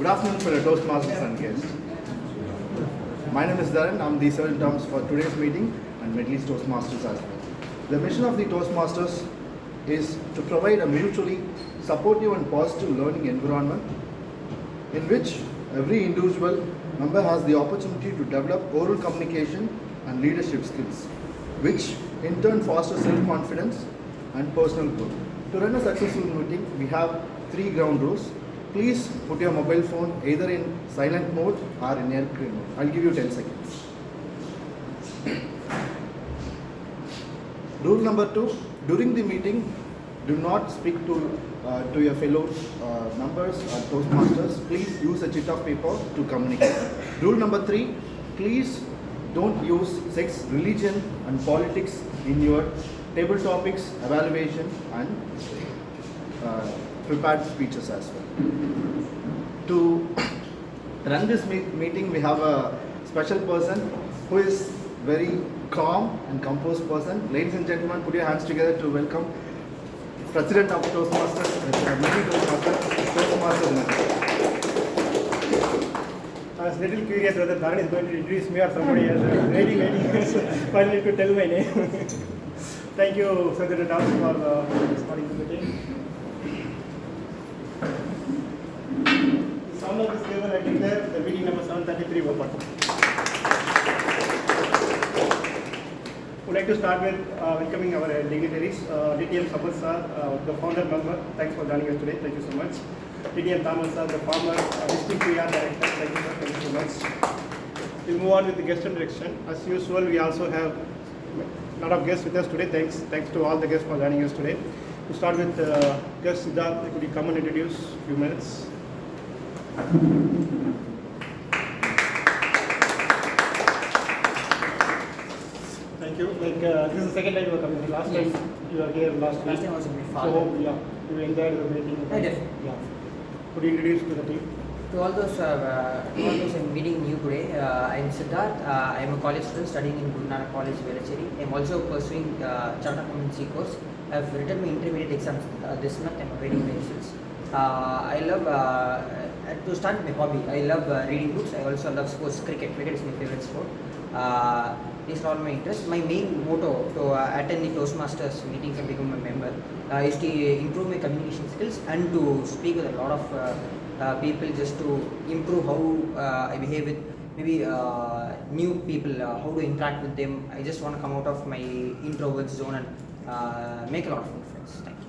Good afternoon for the Toastmasters and guests. My name is Dharan. I'm the servant terms for today's meeting and Medley Toastmasters as well. The mission of the Toastmasters is to provide a mutually supportive and positive learning environment in which every individual member has the opportunity to develop oral communication and leadership skills, which in turn fosters self-confidence and personal growth. To run a successful meeting, we have 3 ground rules. Please put your mobile phone either in silent mode or in airplane mode. I'll give you 10 seconds. Rule number 2, during the meeting, do not speak to your fellow members or Toastmasters. Please use a sheet of paper to communicate. Rule number 3, please don't use sex, religion and politics in your table topics, evaluation and prepared speeches as well. To run this meeting, we have a special person who is very calm and composed person. Ladies and gentlemen, put your hands together to welcome President of Toastmasters, Medley Toastmasters. I was a little curious whether Dharan is going to introduce me or somebody else. Waiting finally to tell my name. Thank you, Senator Dawes, for starting the meeting. The sound of this level, I declare the meeting number 733 open. Would like to start with welcoming our dignitaries, TM Saravanan sir, the founder member. Thanks for joining us today. Thank you so much. TM Dharan sir, the former district PR director. Thank you, sir. Thank you so much. We'll move on with the guest introduction. As usual, we also have a lot of guests with us today. Thanks to all the guests for joining us today. To start with guest Siddharth, could you come and introduce a few minutes? Thank you. This is the second time you are coming. Last time you were here last week. Last time was with my father. So yeah, you enjoyed the meeting. Definitely. Yeah. Could you introduce to the team? To all those I'm meeting new today, I'm Siddharth. I'm a college student studying in Guru Nanak College, Velachery. I'm also pursuing Chartered Accountancy course. I've written my intermediate exams this month. I'm awaiting my results. I love, to start my hobby, I love reading books. I also love sports. Cricket is my favorite sport. These are all my interests. My main motto to attend the Toastmasters meetings and become a member is to improve my communication skills and to speak with a lot of people, just to improve how I behave with maybe new people, how to interact with them. I just want to come out of my introvert zone and make a lot of new friends. Thank you.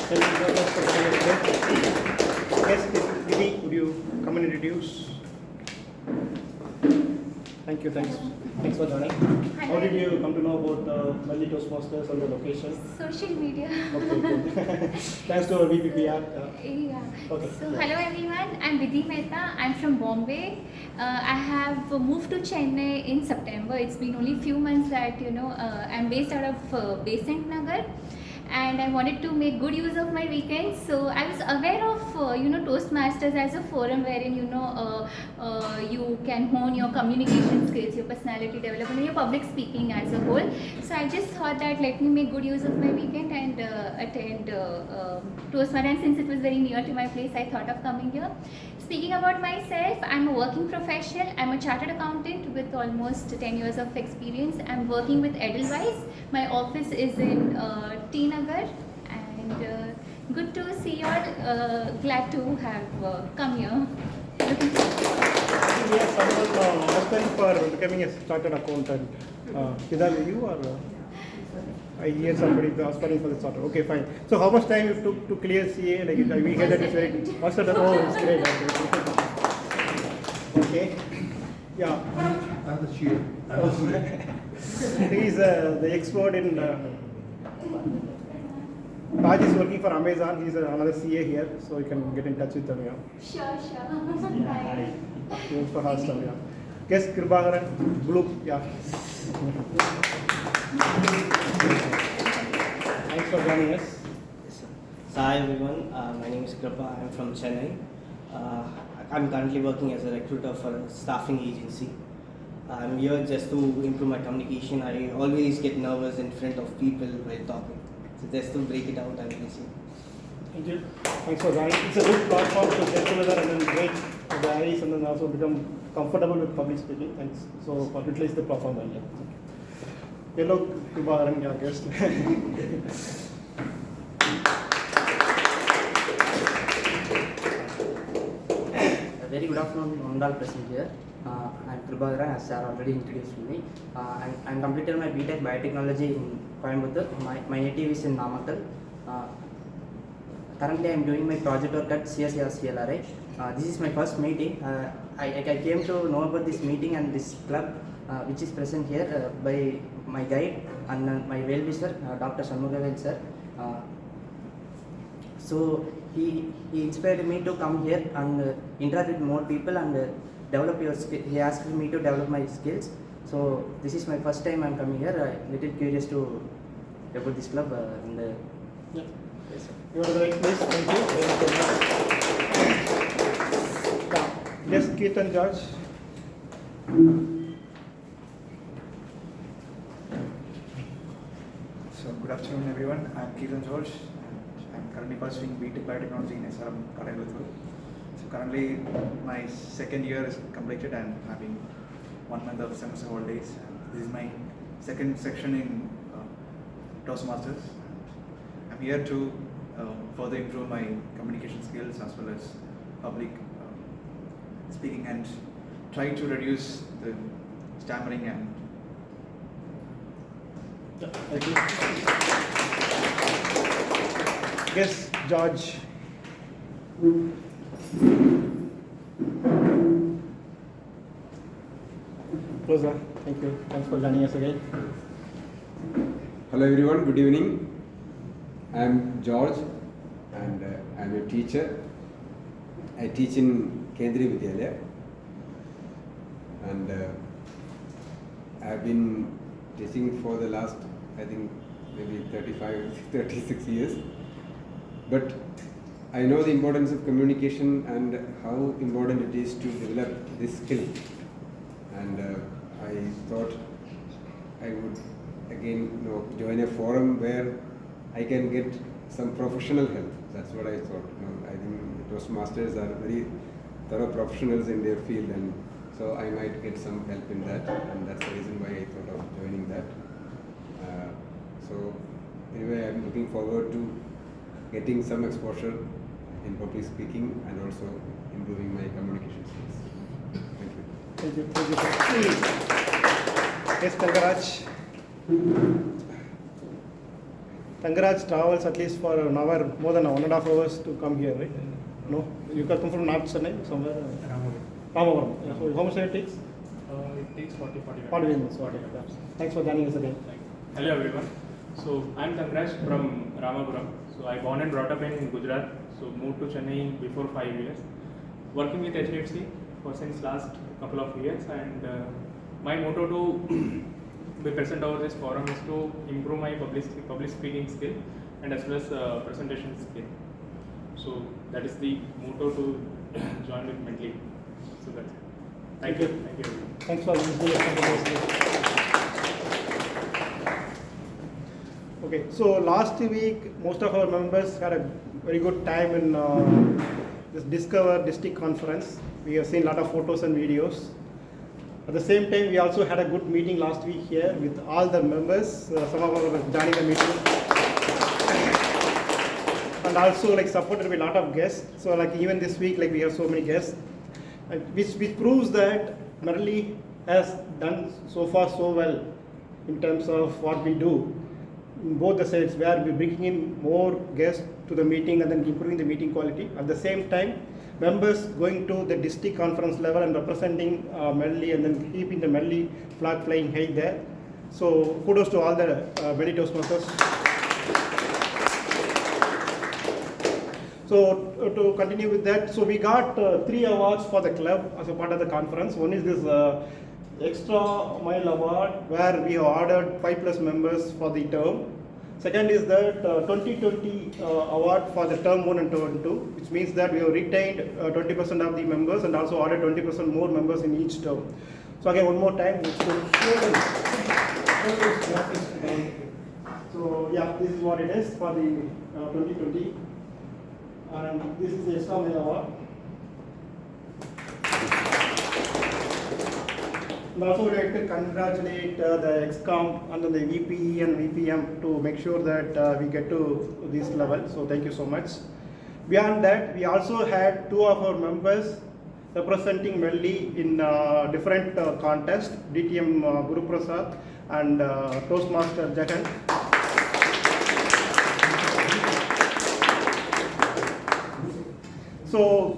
Thank you very much for coming today. Yes, Didi, would you come and introduce? Thank you, thanks for joining. How did you come to know about Medley Toastmasters and the location? Social media. Okay, good. Thanks to our VPPR. Yeah. Okay. So hello everyone, I'm Vidhi Mehta. I'm from Bombay. I have moved to Chennai in September. It's been only few months that I'm based out of Besant Nagar. And I wanted to make good use of my weekends, so I was aware of Toastmasters as a forum wherein you can hone your communication skills, your personality development, and your public speaking as a whole. So I just thought that let me make good use of my weekend and attend Toastmasters. And since it was very near to my place, I thought of coming here. Speaking about myself, I'm a working professional. I'm a chartered accountant with almost 10 years of experience. I'm working with Edelweiss. My office is in T Nagar, and good to see you all. Glad to have come here. Looking forward. We have someone aspiring for becoming a chartered accountant. Is that you or? I hear somebody aspiring for the chartered. Okay, fine. So how much time you took to clear CA? Like we hear that it's very good. What's that? Oh, it's great. Okay. Yeah. That's the cheer. He is the expert in. Raj is working for Amazon. He's another CA here, so you can get in touch with him. Sure. Yeah. He works for her stuff. Yeah. Guest Kripaharan, Blue. Yeah. Thanks for joining us. Yes, sir. So hi everyone, my name is Kripa. I'm from Chennai. I'm currently working as a recruiter for a staffing agency. I'm here just to improve my communication. I always get nervous in front of people while talking. So just to break it out, I'm listening. Thank you. Thanks for joining. It's a good platform to get together and then break guys and then also become comfortable with public speaking. Thanks. So for utilize the platform earlier. Hello, Kumaresh, your guest. Very good afternoon, all present here. I'm Presiding, as sir already introduced me. I'm completed my BTech Biotechnology in Coimbatore. My native is in Namakkal. Currently, I'm doing my project work at CSR CLRI. This is my first meeting. I came to know about this meeting and this club, which is present here by my guide and my well-wisher, Dr. Shanmugavel sir. So he inspired me to come here and interact with more people and develop your skill. He asked me to develop my skills. So this is my first time I'm coming here. I'm little curious to about this club and Yeah. yes, sir. You are the right place. Thank you. Yes, Keith and George. So good afternoon everyone, I'm Keelan George and I'm currently pursuing BTech Biotechnology in SRM Coimbatore. So currently my second year is completed and having 1 month of semester holidays. And this is my second section in Toastmasters. I'm here to further improve my communication skills as well as public speaking and try to reduce the stammering and Yeah, thank you. Yes, George. Rosa, thank you. Thanks for joining us again. Hello everyone, good evening. I am George and I am a teacher. I teach in Kendriya Vidyalaya and I have been teaching for the last, I think, maybe 36 years. But I know the importance of communication and how important it is to develop this skill. And I thought I would again join a forum where I can get some professional help. That's what I thought. I think Toastmasters are very thorough professionals in their field, and so I might get some help in that, and that's the reason why I thought of joining that. So anyway, I'm looking forward to getting some exposure in public speaking and also improving my communication skills. Thank you. Thank you. Thank you. Yes, Tangaraj. Tangaraj travels at least for an hour, more than 1.5 hours to come here, right? No? You can come from North Chennai, somewhere? Ramapuram. Yeah. So how much time it takes? It takes 45 minutes. 45 minutes. Thanks for joining us again. Hello everyone. So I'm Kumaresh from Ramapuram. So I born and brought up in Gujarat. So moved to Chennai before 5 years. Working with HFC for since last couple of years, and my motto to be present over this forum is to improve my public speaking skill and as well as presentation skill. So that is the motto to join with Medley. So that's it. Thank you. Thank you. Thanks for listening. Okay, so last week most of our members had a very good time in this Discover District Conference. We have seen a lot of photos and videos. At the same time, we also had a good meeting last week here with all the members. Some of them were joining the meeting, and also supported by a lot of guests. So even this week, we have so many guests, which proves that Medley has done so far so well in terms of what we do in both the sides, where we're bringing in more guests to the meeting and then improving the meeting quality. At the same time, members going to the district conference level and representing Medley and then keeping the Medley flag flying high there. So kudos to all the Medley Toastmasters. So to continue with that, so we got 3 awards for the club as a part of the conference. One is this Extra Mile Award, where we have ordered 5+ members for the term. Second is the 2020 award for the term 1 and term 2, which means that we have retained 20% of the members and also ordered 20% more members in each term. So again, one more time. So yeah, this is what it is for the 2020. And this is the Extra Mile Award. And also would like to congratulate the ex-com and then the VP and VPM to make sure that we get to this level. So thank you so much. Beyond that, we also had two of our members representing Medley in different contests, DTM Guru Prasad and Toastmaster Jagan. So,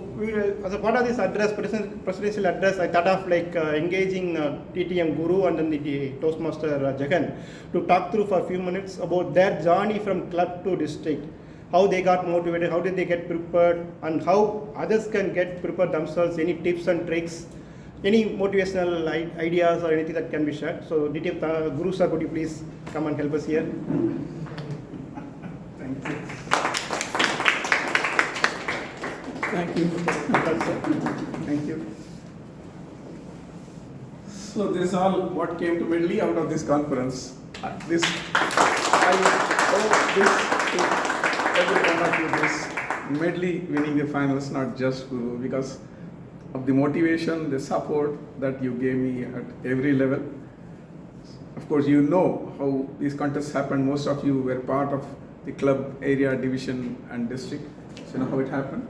as a part of this address, presidential address, I thought of engaging TTM Guru and then the Toastmaster Jagan to talk through for a few minutes about their journey from club to district, how they got motivated, how did they get prepared, and how others can get prepared themselves, any tips and tricks, any motivational ideas or anything that can be shared. So, DTM Guru sir, could you please come and help us here? Thank you. Thank you. Thank you. So this is all what came to Medley out of this conference. I hope this every one of you this Medley winning the finals, not just Guru, because of the motivation, the support that you gave me at every level. Of course, you know how these contests happen. Most of you were part of the club, area, division, and district. So you know how it happened.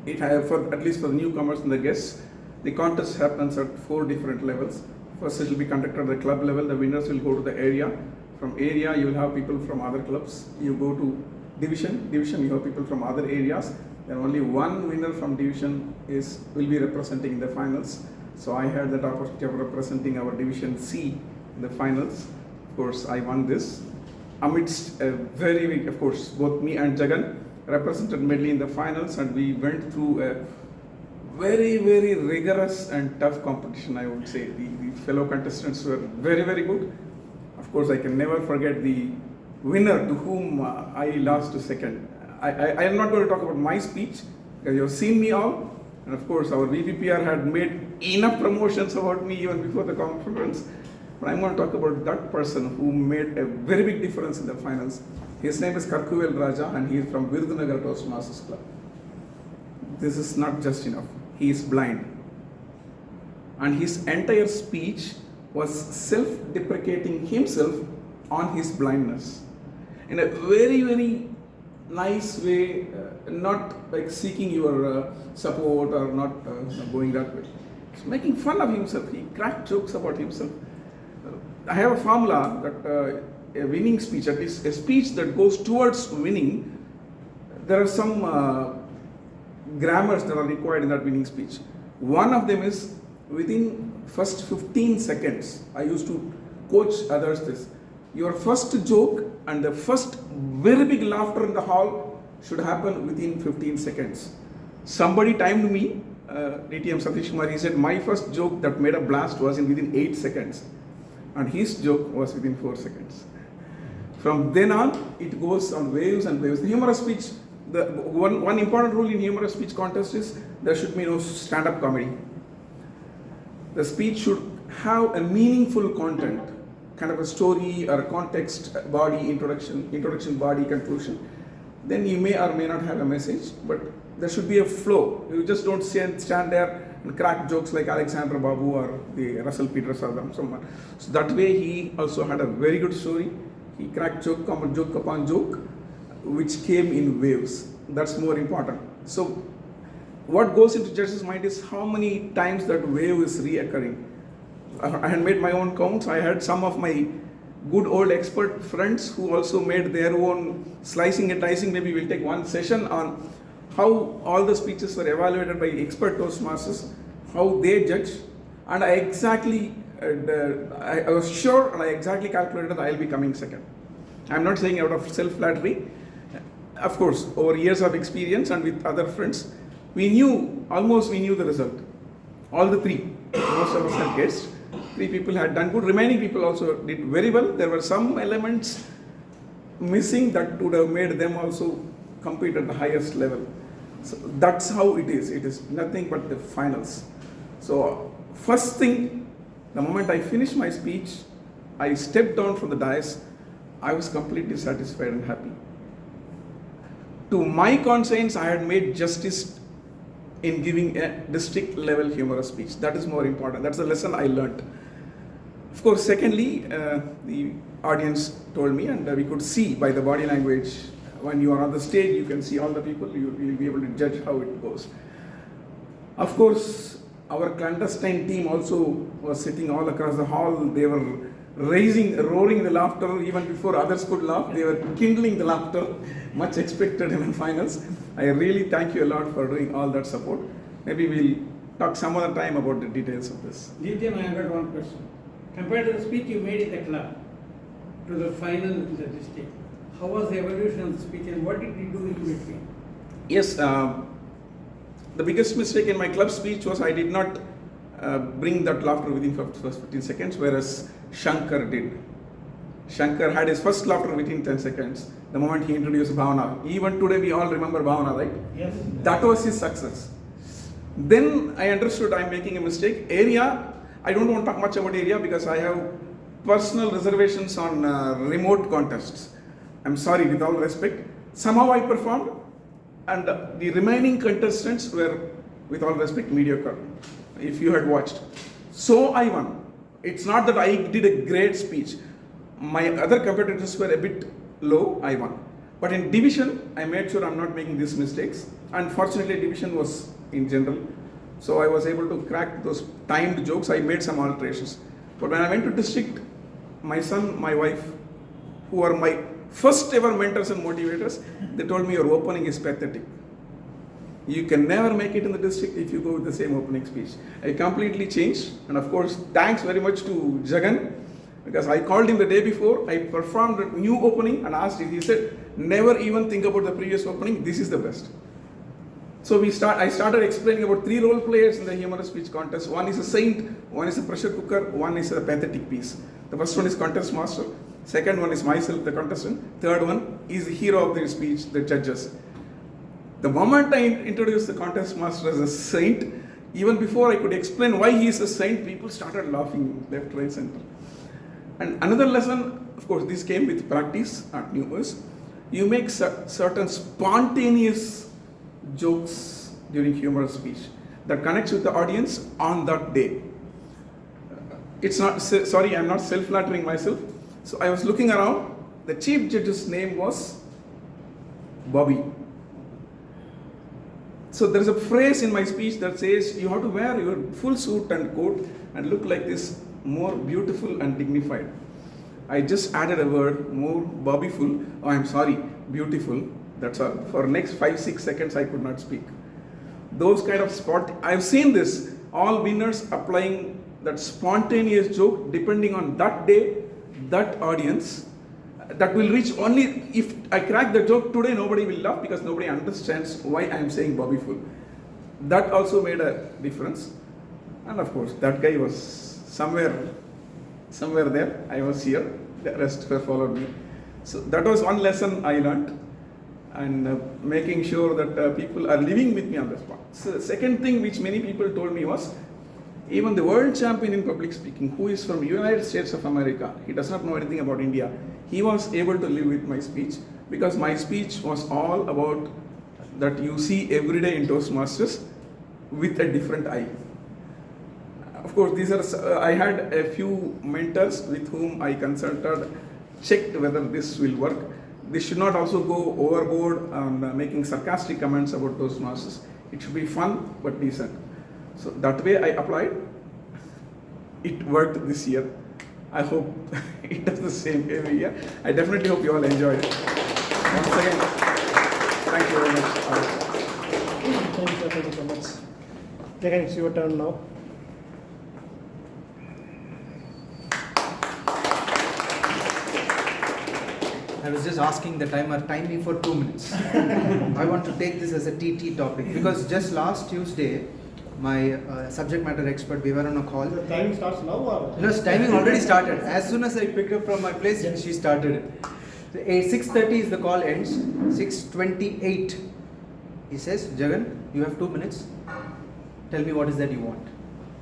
At least for the newcomers and the guests, the contest happens at 4 different levels. First, it will be conducted at the club level. The winners will go to the area. From area, you will have people from other clubs. You go to division. Division, you have people from other areas. Then only one winner from division will be representing the finals. So I had that opportunity of representing our division C in the finals. Of course, I won this amidst a very big, of course, both me and Jagan represented Medley in the finals, and we went through a very, very rigorous and tough competition, I would say. The fellow contestants were very, very good. Of course, I can never forget the winner to whom I lost to second. I am not going to talk about my speech, because you have seen me all, and of course our VPPR had made enough promotions about me even before the conference, but I'm going to talk about that person who made a very big difference in the finals. His name is Karkuvel Raja, and he is from Virudhunagar Toastmasters Club. This is not just enough. He is blind. And his entire speech was self-deprecating himself on his blindness. In a very, very nice way, not like seeking your support or not going that way. He's making fun of himself. He cracked jokes about himself. I have a formula that a winning speech, at least a speech that goes towards winning, there are some grammars that are required in that winning speech. One of them is within first 15 seconds. I used to coach others this. Your first joke and the first very big laughter in the hall should happen within 15 seconds. Somebody timed me, TM Satish Kumar, he said my first joke that made a blast was within 8 seconds. And his joke was within 4 seconds. From then on, it goes on waves and waves. The humorous speech, the one important rule in humorous speech contest is there should be no stand-up comedy. The speech should have a meaningful content, kind of a story or a context, body, introduction, body, conclusion. Then you may or may not have a message, but there should be a flow. You just don't stand there and crack jokes like Alexander Babu or the Russell Peters or someone. So that way he also had a very good story. He cracked joke upon joke, which came in waves. That's more important. So what goes into judge's mind is how many times that wave is reoccurring. I had made my own counts. I had some of my good old expert friends who also made their own slicing and dicing. Maybe we'll take one session on how all the speeches were evaluated by expert Toastmasters, how they judge, and I exactly I was sure and I exactly calculated that I'll be coming second. I'm not saying out of self-flattery. Of course, over years of experience and with other friends, we knew the result. All the three, most of us had guessed. 3 people had done good. Remaining people also did very well. There were some elements missing that would have made them also compete at the highest level. So that's how it is. It is nothing but the finals. So first thing, the moment I finished my speech, I stepped down from the dais. I was completely satisfied and happy. To my conscience, I had made justice in giving a district level humorous speech. That is more important. That's the lesson I learnt. Of course, secondly, the audience told me, and we could see by the body language, when you are on the stage, you can see all the people, you will be able to judge how it goes. Of course, our clandestine team also was sitting all across the hall. They were roaring the laughter even before others could laugh. They were kindling the laughter, much expected in the finals. I really thank you a lot for doing all that support. Maybe we'll talk some other time about the details of this. GTM, I have got one question. Compared to the speech you made in the club to the final in the district, how was the evolution of the speech and what did you do in between? Yes, the biggest mistake in my club speech was I did not bring that laughter within first 15 seconds, whereas Shankar did. Shankar had his first laughter within 10 seconds, the moment he introduced Bhavana. Even today we all remember Bhavana, right? Yes. That was his success. Then I understood I'm making a mistake. Area, I don't want to talk much about area because I have personal reservations on remote contests. I'm sorry, with all respect. Somehow I performed, and the remaining contestants were, with all respect, mediocre, if you had watched. So I won. It's not that I did a great speech. My other competitors were a bit low, I won. But in division, I made sure I'm not making these mistakes. Unfortunately, division was in general. So I was able to crack those timed jokes. I made some alterations. But when I went to district, my son, my wife, who are my first ever mentors and motivators, they told me your opening is pathetic. You can never make it in the district if you go with the same opening speech. I completely changed, and of course, thanks very much to Jagan, because I called him the day before, I performed a new opening and asked him, he said, never even think about the previous opening, this is the best. So I started explaining about 3 role players in the humorous speech contest. One is a saint, one is a pressure cooker, one is a pathetic piece. The first one is contest master, second one is myself, the contestant, third one is the hero of the speech, the judges. The moment I introduced the contest master as a saint, even before I could explain why he is a saint, people started laughing left, right, center. And another lesson, of course, this came with practice at numerous. You make certain spontaneous jokes during humorous speech that connects with the audience on that day. It's not, sorry, I'm not self-flattering myself. So I was looking around, the chief judge's name was Bobby. So there is a phrase in my speech that says you have to wear your full suit and coat and look like this, more beautiful and dignified. I just added a word, more Bobbyful. Oh, I'm sorry, beautiful. That's all. For next 5-6 seconds, I could not speak. Those kind of I've seen this. All winners applying that spontaneous joke depending on that day, that audience. That will reach only if I crack the joke today, nobody will laugh because nobody understands why I am saying Bobbyful. That also made a difference. And of course, that guy was somewhere there. I was here. The rest followed me. So that was one lesson I learned, and making sure that people are living with me on the spot. So the second thing which many people told me was, even the world champion in public speaking, who is from United States of America, he does not know anything about India. He was able to live with my speech because my speech was all about that you see every day in Toastmasters with a different eye. Of course, these are, I had a few mentors with whom I consulted, checked whether this will work. This should not also go overboard on making sarcastic comments about Toastmasters. It should be fun but decent. So that way I applied. It worked this year. I hope it does the same every year. I definitely hope you all enjoyed it. Once again, thank you very much. Thank you so much. Jagan, it's your turn now. I was just asking the timer, time me for 2 minutes. I want to take this as a TT topic because just last Tuesday, my subject matter expert, we were on a call. The time starts now or? No, timing already started. As soon as I picked up from my place, she started it. So 6:30 is the call ends. 6:28, he says, Jagan, you have 2 minutes. Tell me what is that you want.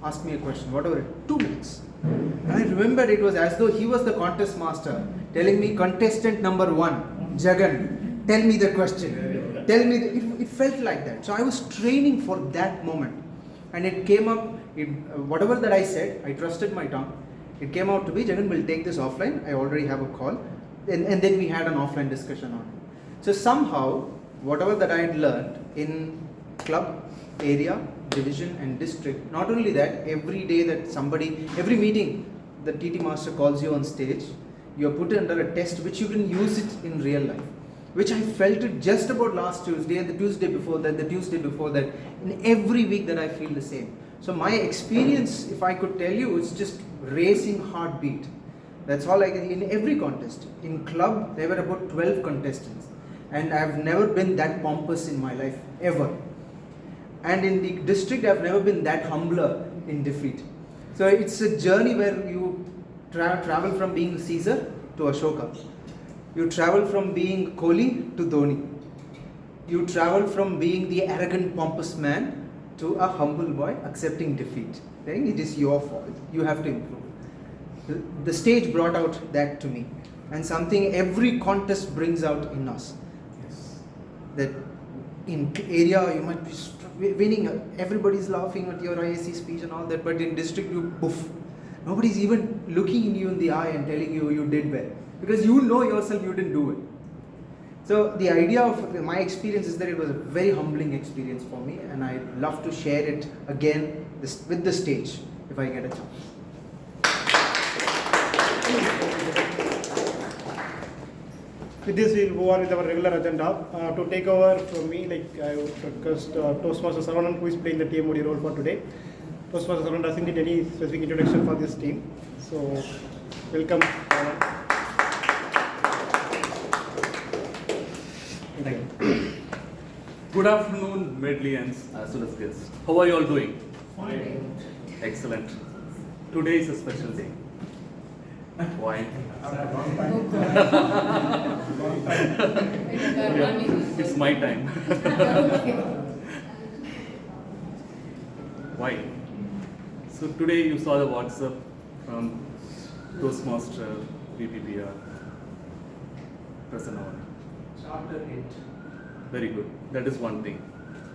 Ask me a question, whatever. 2 minutes. And I remembered it was as though he was the contest master, telling me contestant number 1, Jagan, tell me the question. tell me, it felt like that. So I was training for that moment. And it came up, whatever that I said, I trusted my tongue. It came out to be, Jagan will take this offline, I already have a call. And then we had an offline discussion on it. So somehow, whatever that I had learned in club, area, division and district, not only that, every day that somebody, every meeting, the TT master calls you on stage, you are put under a test which you can use it in real life. Which I felt it just about last Tuesday and the Tuesday before that, the Tuesday before that, in every week that I feel the same. So my experience, if I could tell you, it's just racing heartbeat. That's all I can, in every contest. In club, there were about 12 contestants. And I've never been that pompous in my life, ever. And in the district, I've never been that humbler in defeat. So it's a journey where you travel from being Caesar to Ashoka. You travel from being Kohli to Dhoni. You travel from being the arrogant, pompous man to a humble boy accepting defeat. Saying it is your fault. You have to improve. The stage brought out that to me. And something every contest brings out in us. Yes. That in area you might be winning, everybody's laughing at your IAC speech and all that, but in district you poof. Nobody's even looking you in the eye and telling you you did well. Because you know yourself you didn't do it. So the idea of my experience is that it was a very humbling experience for me, and I love to share it again with the stage if I get a chance. With this, we'll move on with our regular agenda. To take over from me, I would request Toastmaster Saravanan, who is playing the TMOD role for today. Toastmaster Saravanan doesn't need any specific introduction for this team. So, welcome. Good afternoon, Medleyans as well as guests. How are you all doing? Fine. Excellent. Today is a special day. Why? Yeah, it's my time. Why? So today you saw the WhatsApp from Toastmaster, BPBR, Presiding. Chapter 8. Very good. That is one thing.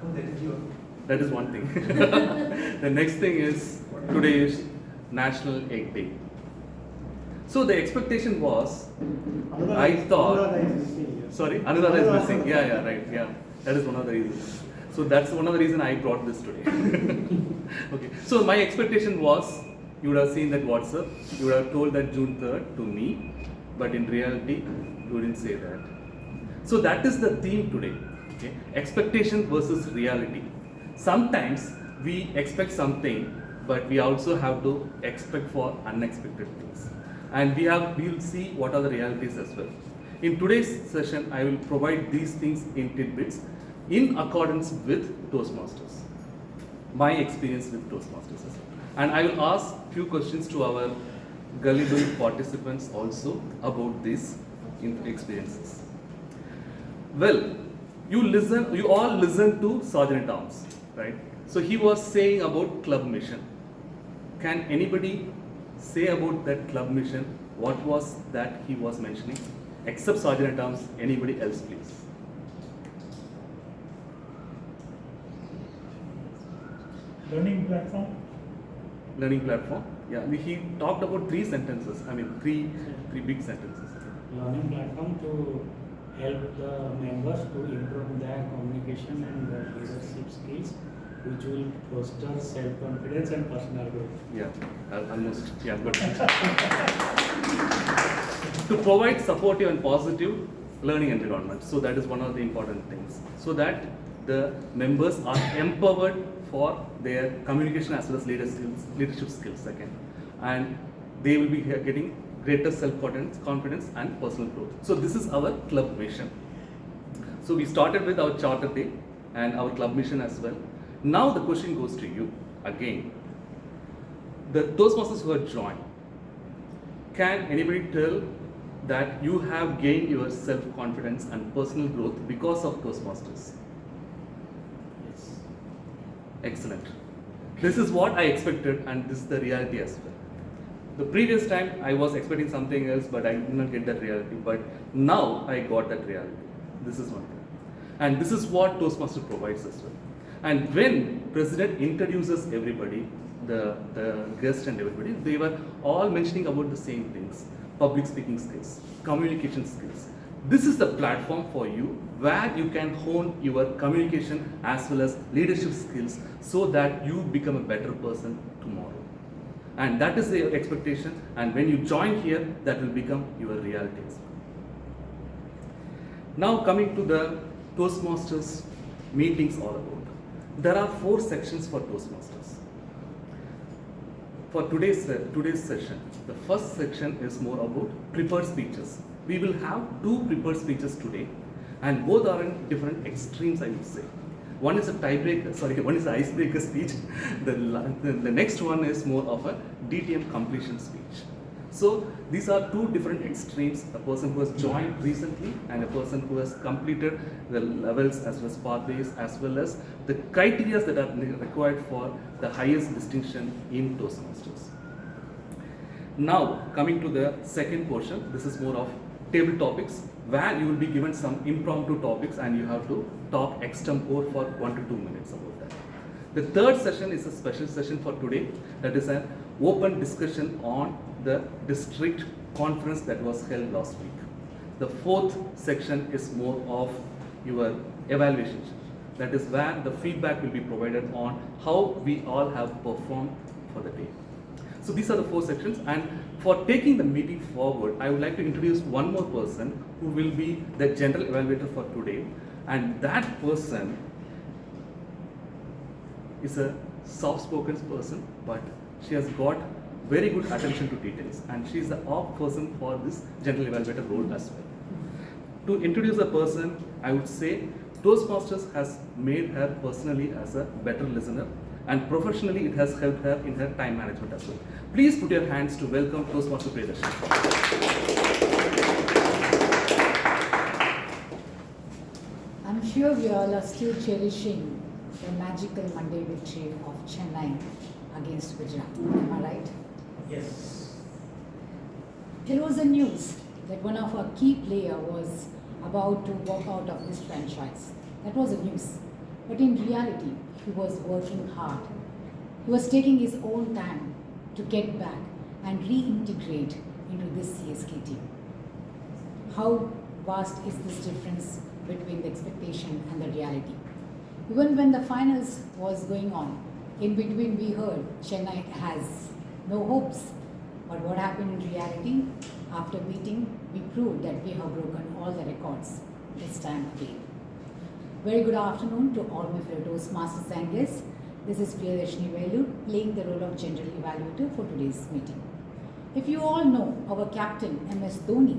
Oh, that is yours. That is one thing. The next thing is, today is National Egg Day. So the expectation was, I thought, sorry, Anuradha is missing. Yeah, right. Yeah, that is one of the reasons. So that's one of the reasons I brought this today. Okay. So my expectation was, you would have seen that WhatsApp, you would have told that June 3rd to me, but in reality, you didn't say that. So that is the theme today. Okay? Expectation versus reality. Sometimes we expect something, but we also have to expect for unexpected things. And we'll see what are the realities as well. In today's session, I will provide these things in tidbits in accordance with Toastmasters. My experience with Toastmasters as well. And I will ask few questions to our gullible participants also about these experiences. Well, you all listen to Sergeant Arms, right? So he was saying about club mission. Can anybody say about that club mission? What was that he was mentioning? Except Sergeant Arms, anybody else please? Learning platform. Learning platform? Yeah, he talked about three sentences. I mean, three big sentences. Learning platform to help the members to improve their communication and their leadership skills, which will foster self-confidence and personal growth. Yeah, almost. Yeah, good. To provide supportive and positive learning environment. So that is one of the important things. So that the members are empowered for their communication as well as leadership skills again. And they will be getting greater self-confidence and personal growth. So this is our club mission. So we started with our charter day and our club mission as well. Now the question goes to you again. The Toastmasters who have joined, can anybody tell that you have gained your self-confidence and personal growth because of Toastmasters? Yes. Excellent. This is what I expected and this is the reality as well. The previous time I was expecting something else, but I did not get that reality. But now I got that reality. This is one thing. And this is what Toastmaster provides as well. And when President introduces everybody, the guest and everybody, they were all mentioning about the same things: public speaking skills, communication skills. This is the platform for you where you can hone your communication as well as leadership skills so that you become a better person tomorrow. And that is the expectation, and when you join here, that will become your reality as well. Now coming to the Toastmasters meetings all about. There are 4 sections for Toastmasters. For today's session, the first section is more about prepared speeches. We will have 2 prepared speeches today, and both are in different extremes, I would say. One is one is an icebreaker speech. The next one is more of a DTM completion speech. So these are 2 different extremes: a person who has joined recently and a person who has completed the levels as well as pathways, as well as the criteria that are required for the highest distinction in Toastmasters. Now coming to the second portion, this is more of table topics, where you will be given some impromptu topics and you have to talk extempore for 1 to 2 minutes about that. The third session is a special session for today, that is an open discussion on the district conference that was held last week. The fourth section is more of your evaluation, that is where the feedback will be provided on how we all have performed for the day. So these are the 4 sections, and for taking the meeting forward, I would like to introduce one more person who will be the general evaluator for today, and that person is a soft-spoken person, but she has got very good attention to details, and she is the opt person for this general evaluator role as well. To introduce a person, I would say Toastmasters has made her personally as a better listener, and professionally it has helped her in her time management as well. Please put your hands to welcome Toastmaster Presiding. I'm sure we all are still cherishing the magical Monday victory of Chennai against Gujarat. Am I right? Yes. There was a news that one of our key players was about to walk out of this franchise. That was a news. But in reality, he was working hard. He was taking his own time to get back and reintegrate into this CSK team. How vast is this difference between the expectation and the reality? Even when the finals was going on, in between we heard Chennai has no hopes. But what happened in reality? After beating, we proved that we have broken all the records this time again. Very good afternoon to all my fellow Toastmasters and guests. This is Priyadarshini B playing the role of General Evaluator for today's meeting. If you all know our captain MS Dhoni,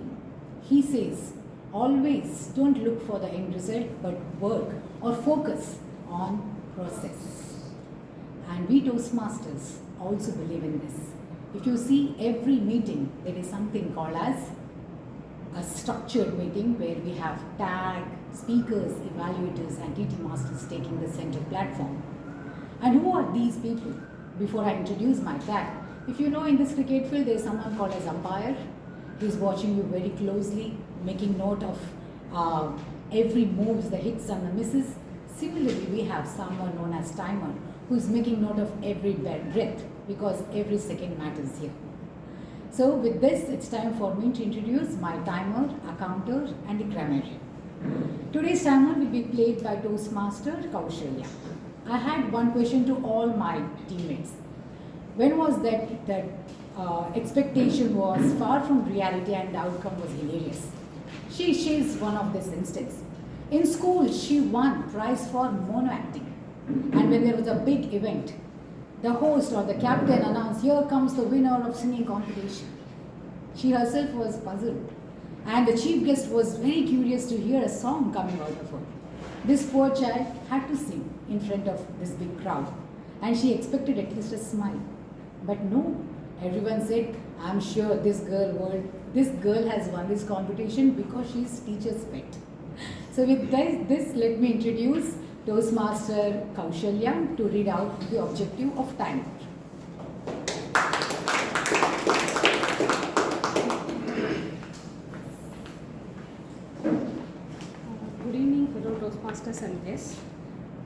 he says, always don't look for the end result but work or focus on process. And we Toastmasters also believe in this. If you see every meeting, there is something called as a structured meeting where we have tag, speakers, evaluators and TT masters taking the center platform. And who are these people? Before I introduce my tag, if you know in this cricket field there is someone called as umpire. He is watching you very closely, making note of every moves, the hits and the misses. Similarly, we have someone known as timer who is making note of every breath because every second matters here. So with this, it's time for me to introduce my timer, a counter and a grammarian. Today's timer will be played by Toastmaster Kaushalya. I had one question to all my teammates. When was that expectation was far from reality and the outcome was hilarious? She's one of this instance. In school, she won prize for mono acting. And when there was a big event, the host or the captain announced, here comes the winner of singing competition. She herself was puzzled. And the chief guest was very curious to hear a song coming out of her. This poor child had to sing in front of this big crowd. And she expected at least a smile. But no, everyone said, I'm sure this girl has won this competition because she's teacher's pet. So with this, let me introduce Toastmaster Kaushalya to read out the objective of timer. Good evening, fellow Toastmasters. Toastmasters and guests.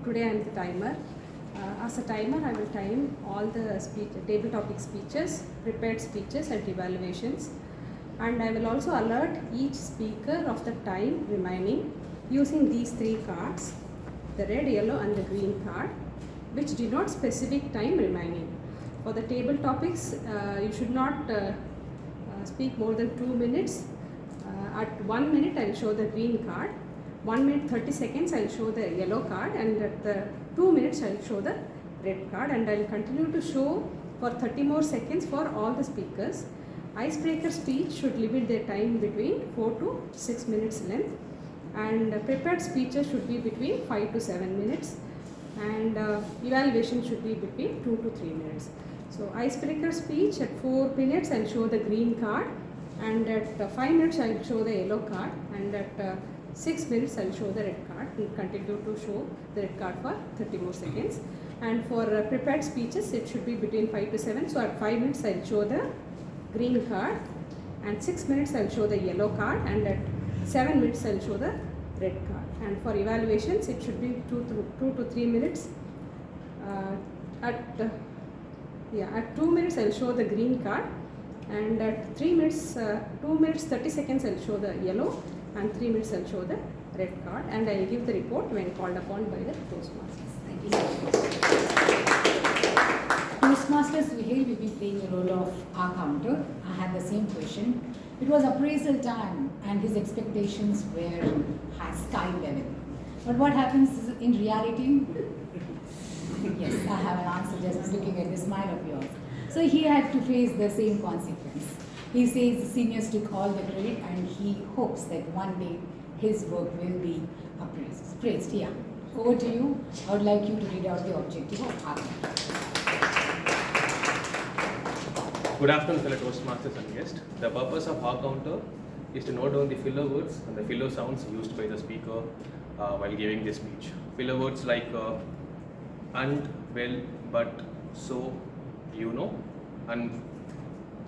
Today I am the timer. As a timer, I will time all the table topic speeches, prepared speeches and evaluations. And I will also alert each speaker of the time remaining using these 3 cards, the red, yellow and the green card, which denote specific time remaining. For the table topics, you should not speak more than 2 minutes. At 1 minute, I will show the green card. 1 minute 30 seconds, I will show the yellow card, and at the 2 minutes, I will show the red card, and I will continue to show for 30 more seconds for all the speakers. Icebreaker speech should limit their time between 4 to 6 minutes length, and prepared speeches should be between 5 to 7 minutes, and evaluation should be between 2 to 3 minutes. So icebreaker speech at 4 minutes, I will show the green card, and at 5 minutes, I will show the yellow card, and at 6 minutes, I will show the red card. We continue to show the red card for 30 more seconds. And for prepared speeches, it should be between 5 to 7. So at 5 minutes, I will show the green card, and 6 minutes, I will show the yellow card, and at 7 minutes, I will show the red card. And for evaluations, it should be 2 to 3 minutes. At 2 minutes, I will show the green card, and at 3 minutes, 2 minutes 30 seconds, I will show the yellow, and 3 minutes I will show the red card, and I will give the report when called upon by the Toastmasters. Thank you so much. Toastmasters, Vihel will be playing the role of our counter. I had the same question. It was appraisal time and his expectations were sky level. But what happens in reality? Yes, I have an answer just looking at the smile of yours. So he had to face the same consequence. He says the seniors took all the credit and he hopes that one day his work will be praised. Yeah. Over to you. I would like you to read out the objective of our counter. Good afternoon, fellow Toastmasters and guests. The purpose of our counter is to note down the filler words and the filler sounds used by the speaker while giving this speech. Filler words like and, well, but, so, you know, and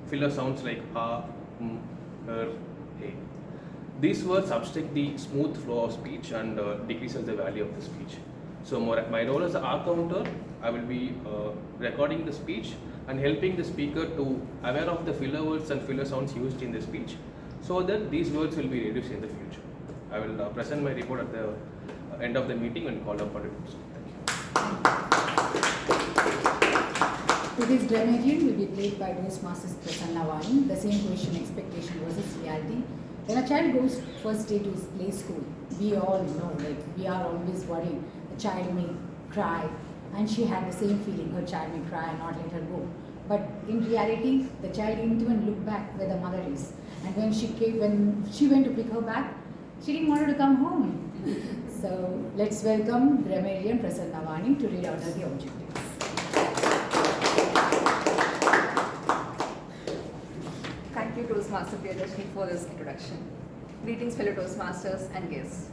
filler sounds like hey. These words obstruct the smooth flow of speech and decreases the value of the speech. So my role as an R counter, I will be recording the speech and helping the speaker to aware of the filler words and filler sounds used in the speech so that these words will be reduced in the future. I will present my report at the end of the meeting when called upon to do so. Today's Grammarian will be played by Toastmasters Prasanna. The same question, expectation versus reality. When a child goes first day to his play school, we all know, we are always worried the child may cry, and she had the same feeling, her child may cry and not let her go. But in reality, the child didn't even look back where the mother is. And when she went to pick her back, she didn't want her to come home. So let's welcome Grammarian Prasanna to read out the objectives. Thank you, Toastmaster Priyadarshini, for this introduction. Greetings, fellow Toastmasters and guests.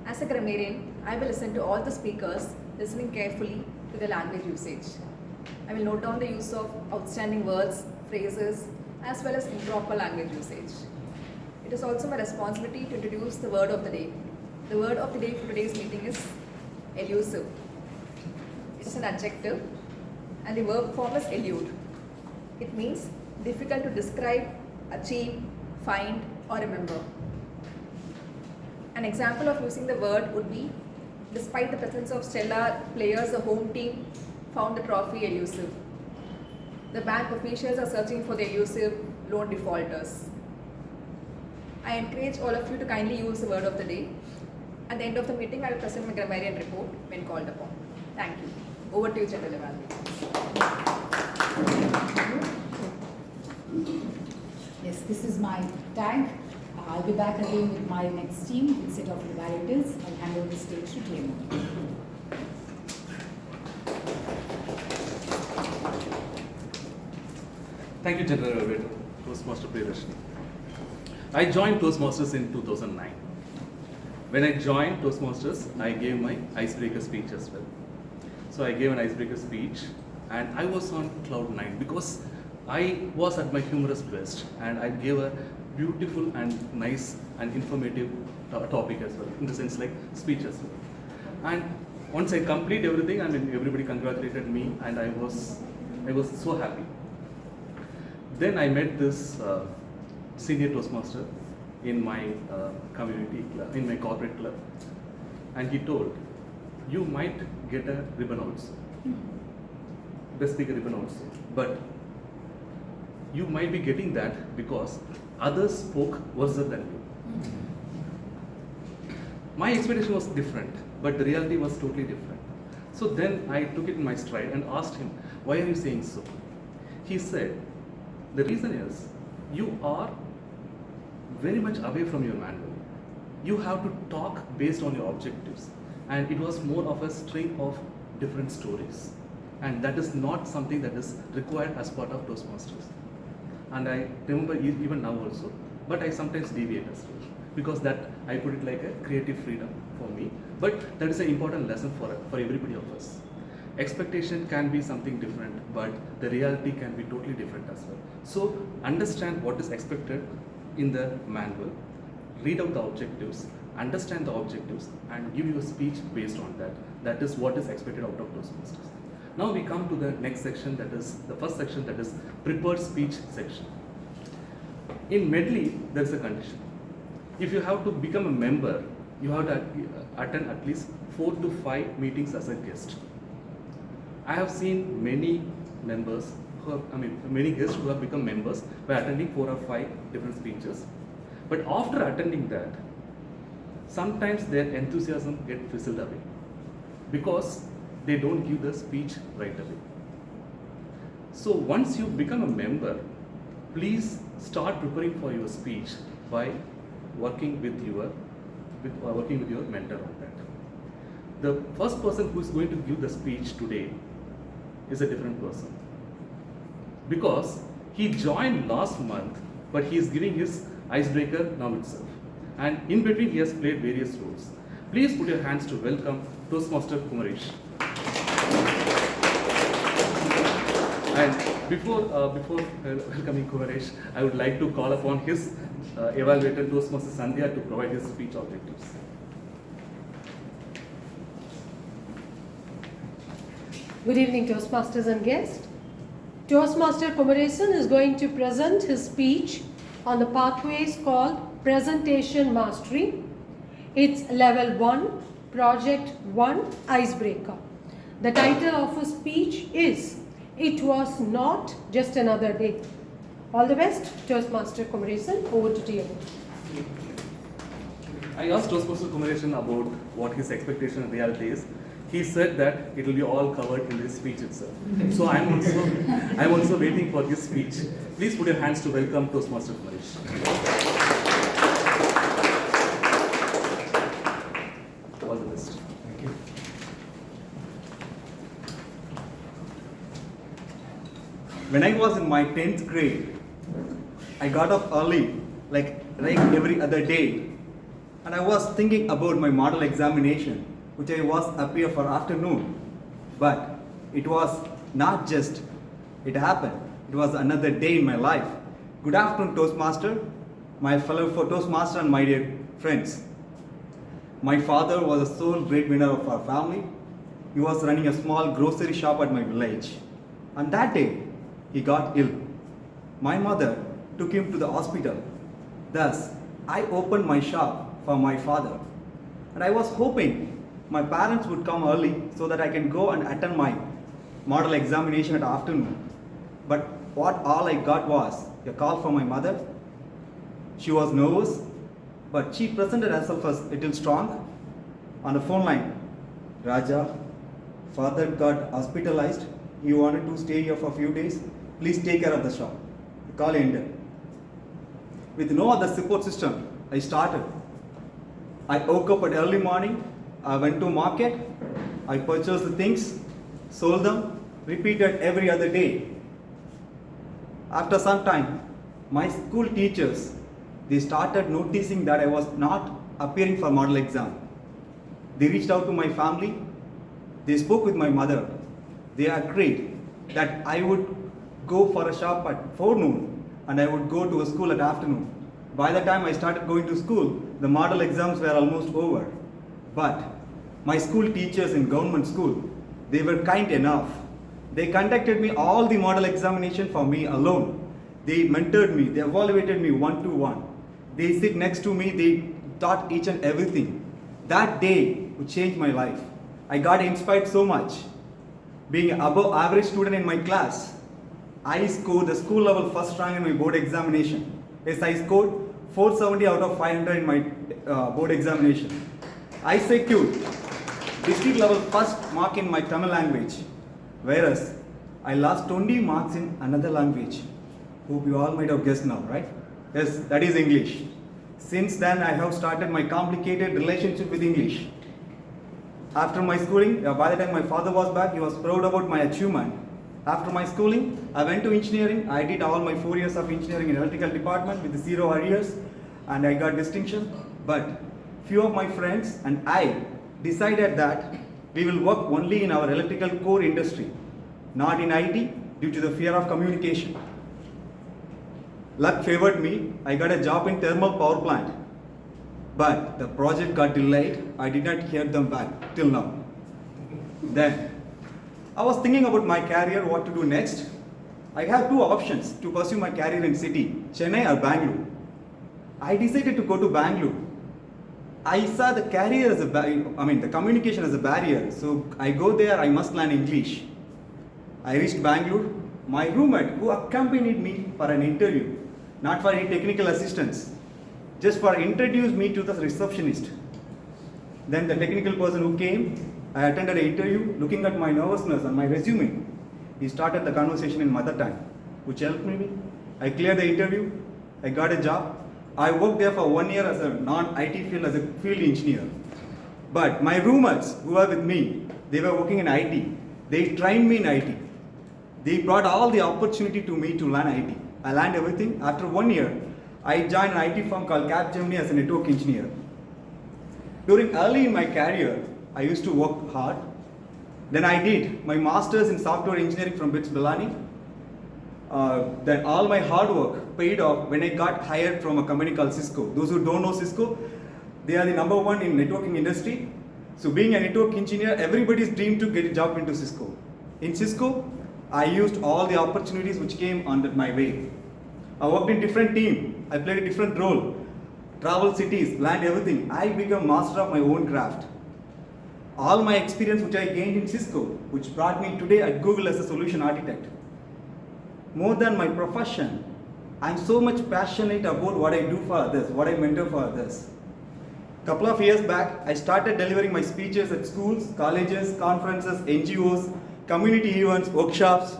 As a grammarian, I will listen to all the speakers, listening carefully to the language usage. I will note down the use of outstanding words, phrases, as well as improper language usage. It is also my responsibility to introduce the word of the day. The word of the day for today's meeting is elusive. It is an adjective, and the verb form is elude. It means difficult to describe, achieve, find, or remember. An example of using the word would be, despite the presence of stellar players, the home team found the trophy elusive. The bank officials are searching for the elusive loan defaulters. I encourage all of you to kindly use the word of the day. At the end of the meeting, I will present my grammarian report when called upon. Thank you. Over to you, General Evaluator. Yes, this is my tag. I'll be back again with my next team, with set of evaluators. I'll hand over the stage to TM. Thank you, General Evaluator, Toastmaster Priyadarshini. I joined Toastmasters in 2009. When I joined Toastmasters, I gave my icebreaker speech as well. So I gave an icebreaker speech and I was on cloud 9 because I was at my humorous best and I gave a beautiful and nice and informative topic as well, in the sense like speech as well. And once I complete everything, I mean, everybody congratulated me, and I was so happy. Then I met this senior Toastmaster in my community club, in my corporate club, and he told, you might get a ribbon also, best speaker ribbon also, but you might be getting that because others spoke worse than you. My expectation was different, but the reality was totally different. So then I took it in my stride and asked him, why are you saying so? He said, the reason is, you are very much away from your manual. You have to talk based on your objectives. And it was more of a string of different stories. And that is not something that is required as part of Toastmasters. And I remember even now also, but I sometimes deviate as well, because that I put it like a creative freedom for me. But that is an important lesson for everybody of us. Expectation can be something different, but the reality can be totally different as well. So understand what is expected in the manual, read out the objectives, understand the objectives, and give your speech based on that. That is what is expected out of Toastmasters. Now we come to the next section, that is the first section, that is prepared speech section. In Medley, there is a condition. If you have to become a member, you have to attend at least 4 to 5 meetings as a guest. I have seen many members, many guests who have become members by attending 4 or 5 different speeches. But after attending that, sometimes their enthusiasm gets fizzled away because they don't give the speech right away. So once you become a member, please start preparing for your speech by working with your mentor on that. The first person who is going to give the speech today is a different person, because he joined last month, but he is giving his icebreaker now itself, and in between he has played various roles. Please put your hands to welcome Toastmaster Kumaresh. And before welcoming Kumaresh, I would like to call upon his evaluator, Toastmaster Sandhya, to provide his speech objectives. Good evening, Toastmasters and guests. Toastmaster Kumaresh is going to present his speech on the pathways called Presentation Mastery. It's Level 1, Project 1, Icebreaker. The title of his speech is It Was Not Just Another Day. All the best, Toastmaster Kumaresh. Over to you. I asked Toastmaster Kumaresh about what his expectation and reality is. He said that it will be all covered in his speech itself. So I'm also waiting for his speech. Please put your hands to welcome Toastmaster Kumaresh. All the best. Thank you. When I was in my 10th grade, I got up early, like every other day, and I was thinking about my model examination, which I was appear for afternoon. But it was not just, it happened. It was another day in my life. Good afternoon, Toastmaster, my fellow Toastmaster and my dear friends. My father was the sole breadwinner of our family. He was running a small grocery shop at my village. And that day, he got ill. My mother took him to the hospital. Thus, I opened my shop for my father. And I was hoping my parents would come early so that I can go and attend my model examination at afternoon. But what all I got was a call from my mother. She was nervous, but she presented herself as a little strong. On the phone line, Raja, father got hospitalized. He wanted to stay here for a few days. Please take care of the shop. The call ended. With no other support system, I started. I woke up at early morning. I went to market, I purchased the things, sold them, repeated every other day. After some time, my school teachers, they started noticing that I was not appearing for model exam. They reached out to my family, they spoke with my mother. They agreed that I would go for a shop at forenoon and I would go to a school at afternoon. By the time I started going to school, the model exams were almost over. But my school teachers in government school, they were kind enough. They conducted me all the model examination for me alone. They mentored me, they evaluated me one-to-one. They sit next to me, they taught each and everything. That day would change my life. I got inspired so much. Being an above average student in my class, I scored the school level first rank in my board examination. Yes, I scored 470 out of 500 in my board examination. I secured district level first mark in my Tamil language, whereas I lost 20 marks in another language. Hope you all might have guessed now, right? Yes, that is English. Since then, I have started my complicated relationship with English. After my schooling, by the time my father was back, he was proud about my achievement. After my schooling, I went to engineering. I did all my 4 years of engineering in electrical department with 0 arrears, and I got distinction. But few of my friends and I decided that we will work only in our electrical core industry, not in IT, due to the fear of communication. Luck favored me. I got a job in thermal power plant. But the project got delayed. I did not hear them back till now. Then, I was thinking about my career, what to do next. I have 2 options to pursue my career in city, Chennai or Bangalore. I decided to go to Bangalore. I saw the career as the communication as a barrier. So I go there, I must learn English. I reached Bangalore. My roommate who accompanied me for an interview, not for any technical assistance, just for introduced me to the receptionist. Then the technical person who came, I attended an interview, looking at my nervousness and my resume. He started the conversation in mother tongue, which helped me. I cleared the interview, I got a job. I worked there for 1 year as a non-IT field, as a field engineer. But my roommates who were with me, they were working in IT. They trained me in IT. They brought all the opportunity to me to learn IT. I learned everything. After 1 year, I joined an IT firm called Capgemini as a network engineer. During early in my career, I used to work hard. Then I did my master's in software engineering from BITS Bellani. Then all my hard work paid off when I got hired from a company called Cisco. Those who don't know Cisco, they are the #1 in networking industry. So being a network engineer, everybody's dream to get a job into Cisco. In Cisco, I used all the opportunities which came under my way. I worked in different teams. I played a different role. Travel cities, learned everything. I became master of my own craft. All my experience which I gained in Cisco, which brought me today at Google as a solution architect. More than my profession, I'm so much passionate about what I do for others, what I mentor for others. Couple of years back, I started delivering my speeches at schools, colleges, conferences, NGOs, community events, workshops,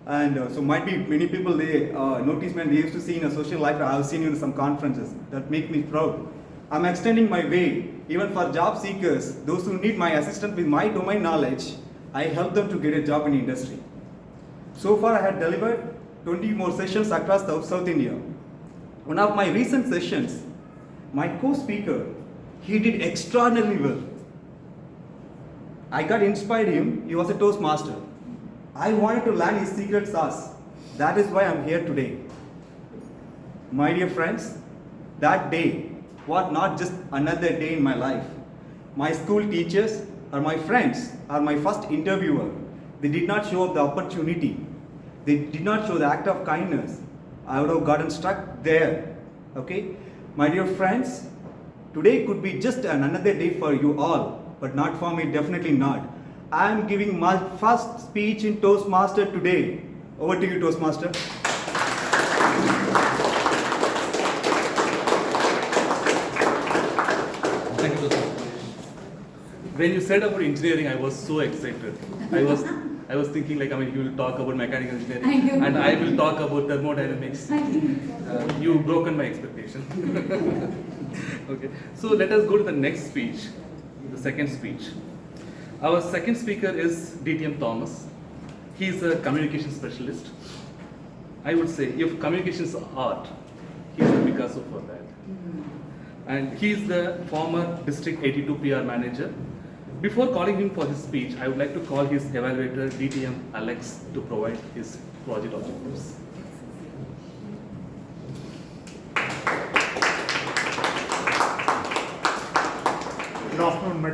and so might be many people, they notice me and they used to see in a social life. I have seen you in some conferences. That make me proud. I'm extending my way, even for job seekers, those who need my assistance with my domain knowledge. I help them to get a job in industry. So far, I had delivered 20 more sessions across South India. One of my recent sessions, my co-speaker, he did extraordinarily well. I got inspired him. He was a Toastmaster. I wanted to learn his secret sauce. That is why I'm here today. My dear friends, that day was not just another day in my life. My school teachers or my friends or my first interviewer, they did not show up the opportunity. They did not show the act of kindness. I would have gotten stuck there. Okay? My dear friends, today could be just another day for you all, but not for me, definitely not. I am giving my first speech in Toastmaster today. Over to you, Toastmaster. Thank you, Toastmaster. When you said about engineering, I was so excited. I was thinking like, you will talk about mechanical engineering and I will talk about thermodynamics. You've broken my expectation. Okay, so let us go to the next speech, the second speech. Our second speaker is TM Thomas. He is a communication specialist. I would say if communication is art, he is the Picasso for that. And he is the former District 82 PR manager. Before calling him for his speech, I would like to call his evaluator, TM Alex, to provide his project objectives.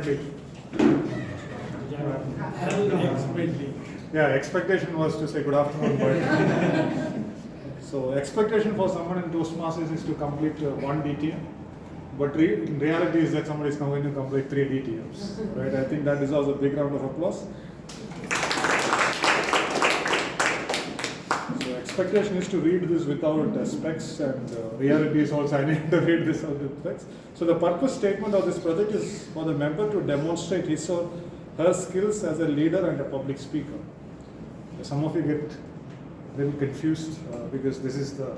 complete. Yeah, expectation was to say good afternoon, but so expectation for someone in Toastmasters is to complete one DTM, but in reality is that somebody is going to complete 3 DTMs, right? I think that deserves a big round of applause. So expectation is to read this without specs, and reality is also I need to read this without specs. So the purpose statement of this project is for the member to demonstrate his or her skills as a leader and a public speaker. Some of you get a little confused because this is the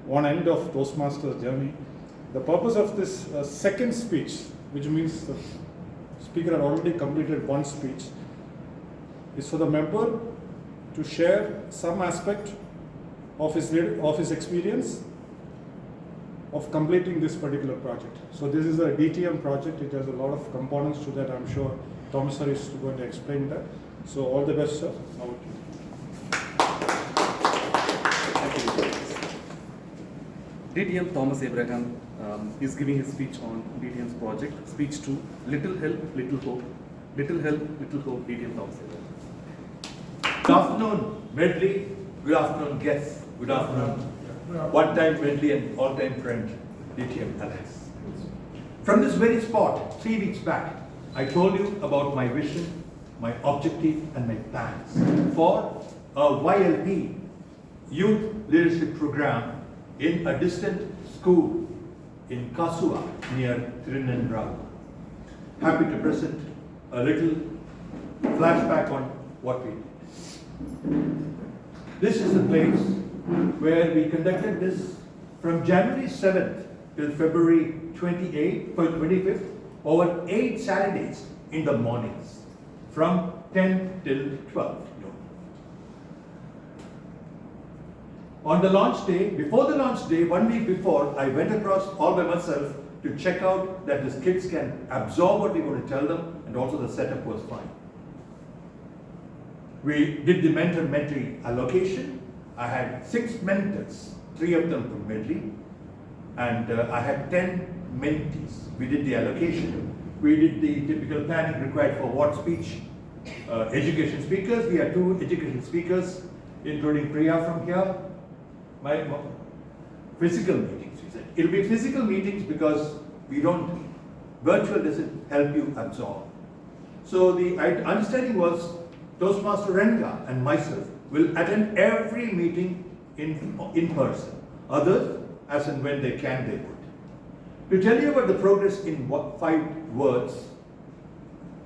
one end of Toastmasters journey. The purpose of this second speech, which means the speaker had already completed one speech, is for the member to share some aspect of his experience of completing this particular project. So this is a DTM project. It has a lot of components to that. I'm sure Thomas sir is going to explain that. So all the best, sir. Over to you. DTM Thomas Abraham is giving his speech on DTM's project. Speech 2, Little Help, Little Hope. Little Help, Little Hope, DTM Thomas Abraham. Good afternoon, Medley. Good afternoon, guests. Good afternoon. One-time Medley and all-time friend, DTM Alex. From this very spot, 3 weeks back, I told you about my vision, my objective, and my plans for a YLP, Youth Leadership Program, in a distant school in Kasua near Tirunelveli. Happy to present a little flashback on what we did. This is the place where we conducted this from January 7th till February 25th over 8 Saturdays in the mornings from 10 till 12 noon. On the launch day, before the launch day, 1 week before, I went across all by myself to check out that the kids can absorb what we're going to tell them, and also the setup was fine. We did the mentor-mentee allocation. I had 6 mentors, 3 of them from Medley, and I had 10 mentees. We did the allocation. We did the typical planning required for what speech. Education speakers, we had 2 education speakers, including Priya from here. My physical meetings, we said. It'll be physical meetings because virtual doesn't help you absorb. So the understanding was Toastmaster Renga and myself will attend every meeting in person. Others, as and when they can, they would. To tell you about the progress in 5 words,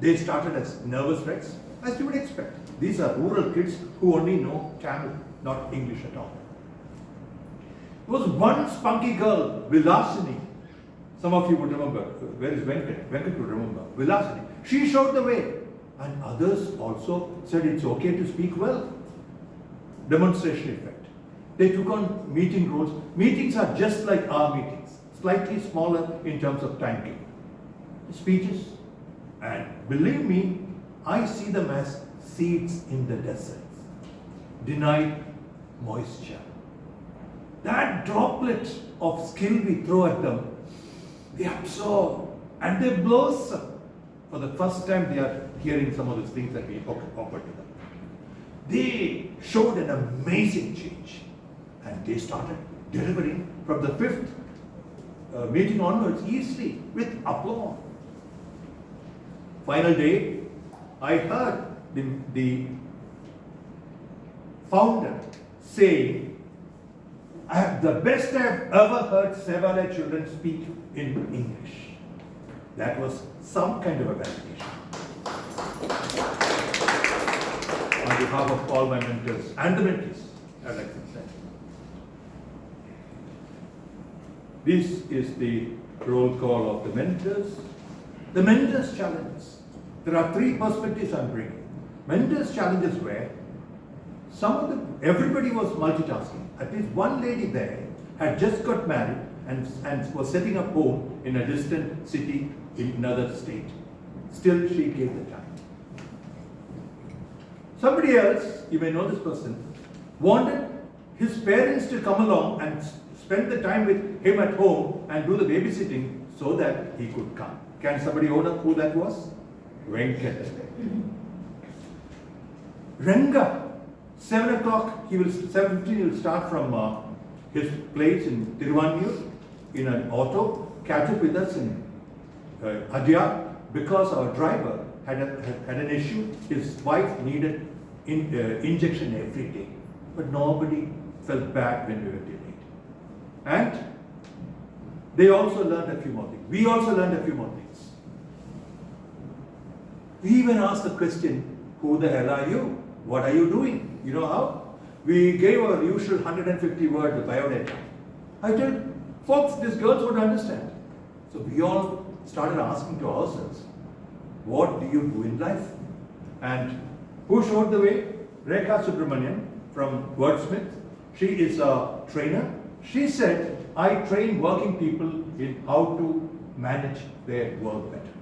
they started as nervous wrecks, as you would expect. These are rural kids who only know Tamil, not English at all. There was one spunky girl, Vilasini. Some of you would remember. Where is Venkat? Venkat would remember. Vilasini. She showed the way. And others also said it's okay to speak well. Demonstration effect. They took on meeting roles. Meetings are just like our meetings, slightly smaller in terms of time given. Speeches, and believe me, I see them as seeds in the desert. Denied moisture. That droplet of skill we throw at them, they absorb and they blossom. For the first time, they are hearing some of the things that we offered to them. They showed an amazing change, and they started delivering from the 5th meeting onwards easily with applause. Final day, I heard the founder saying, the best I've ever heard Sevale children speak in English. That was some kind of a validation. On behalf of all my mentors and the mentees, I'd like to thank you. This is the roll call of the mentors. The mentors' challenges. There are 3 perspectives I'm bringing. Mentors' challenges were everybody was multitasking. At least one lady there had just got married and was setting up home in a distant city in another state. Still, she gave the time. Somebody else, you may know this person, wanted his parents to come along and spend the time with him at home and do the babysitting so that he could come. Can somebody own up who that was? Venkat. Ranga, 7 o'clock, 7:15 he will start from his place in Tiruvannur in an auto, catch up with us in Adyar, because our driver had an issue. His wife needed injection every day, but nobody felt bad when we were delayed. And they also learned a few more things. We also learned a few more things. We even asked the question, who the hell are you? What are you doing? You know how? We gave our usual 150 word biodata. I told folks, these girls would understand. So we all started asking to ourselves, what do you do in life? And who showed the way? Rekha Subramanian from Wordsmith. She is a trainer. She said, I train working people in how to manage their work better.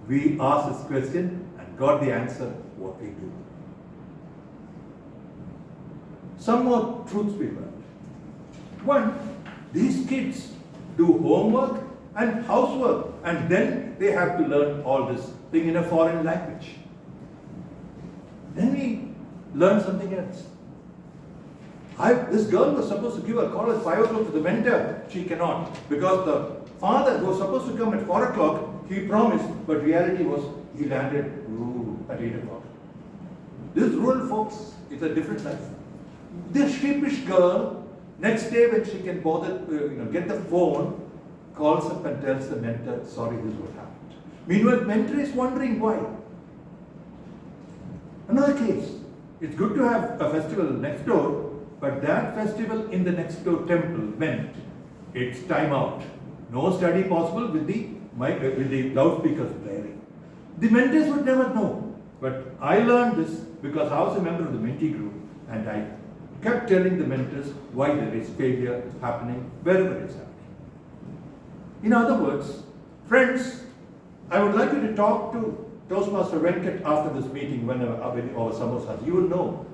We asked this question and got the answer, what we do. Some more truths we learned. One, these kids do homework and housework, and then they have to learn all this thing in a foreign language. Then we learned something else. This girl was supposed to give a call at 5 o'clock to the mentor. She cannot, because the father was supposed to come at 4 o'clock. He promised, but reality was he landed at 8 o'clock. This rural folks, it's a different life. This sheepish girl, next day when she can bother, get the phone, calls up and tells the mentor, sorry, this is what happened. Meanwhile, mentor is wondering why. Another case, it's good to have a festival next door, but that festival in the next door temple meant it's time out. No study possible with the loudspeakers blaring. The mentors would never know. But I learned this because I was a member of the mentee group, and I kept telling the mentors why there is failure happening wherever it's happening. In other words, friends, I would like you to talk to Toastmaster Venkat after this meeting when our samosas. You will know.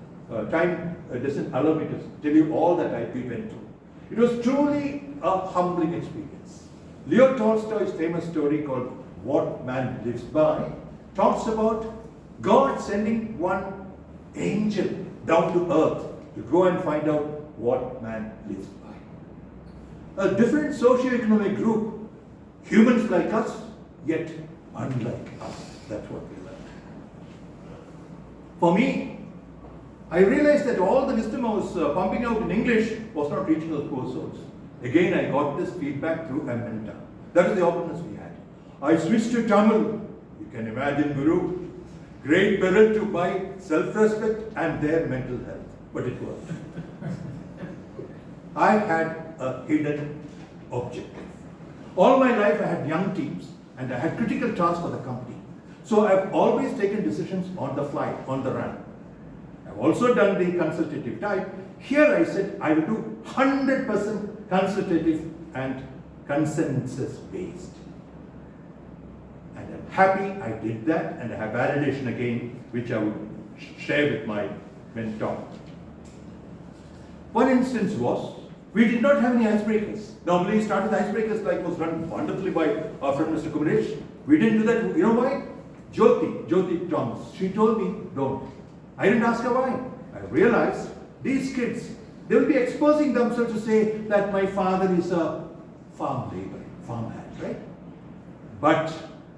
Time doesn't allow me to tell you all that we went through. It was truly a humbling experience. Leo Tolstoy's famous story called What Man Lives By talks about God sending one angel down to earth to go and find out what man lives by. A different socio-economic group, humans like us, yet unlike us. That's what we learned. For me, I realized that all the wisdom I was pumping out in English was not reaching those poor souls. Again, I got this feedback through a mentor. That is the openness we had. I switched to Tamil. You can imagine, Guru. Great peril to my self-respect and their mental health. But it worked. I had a hidden objective. All my life I had young teams and I had critical tasks for the company. So I've always taken decisions on the fly, on the run. I've also done the consultative type. Here I said I will do 100% consultative and consensus based. And I'm happy I did that, and I have validation again, which I would share with my mentor. One instance was, we did not have any icebreakers. Normally we start with icebreakers like was run wonderfully by our friend Mr. Kumaresh. We didn't do that. You know why? Jyoti Thomas, she told me, don't. I didn't ask her why. I realized these kids, they will be exposing themselves to say that my father is a farm laborer, farmhand, right? But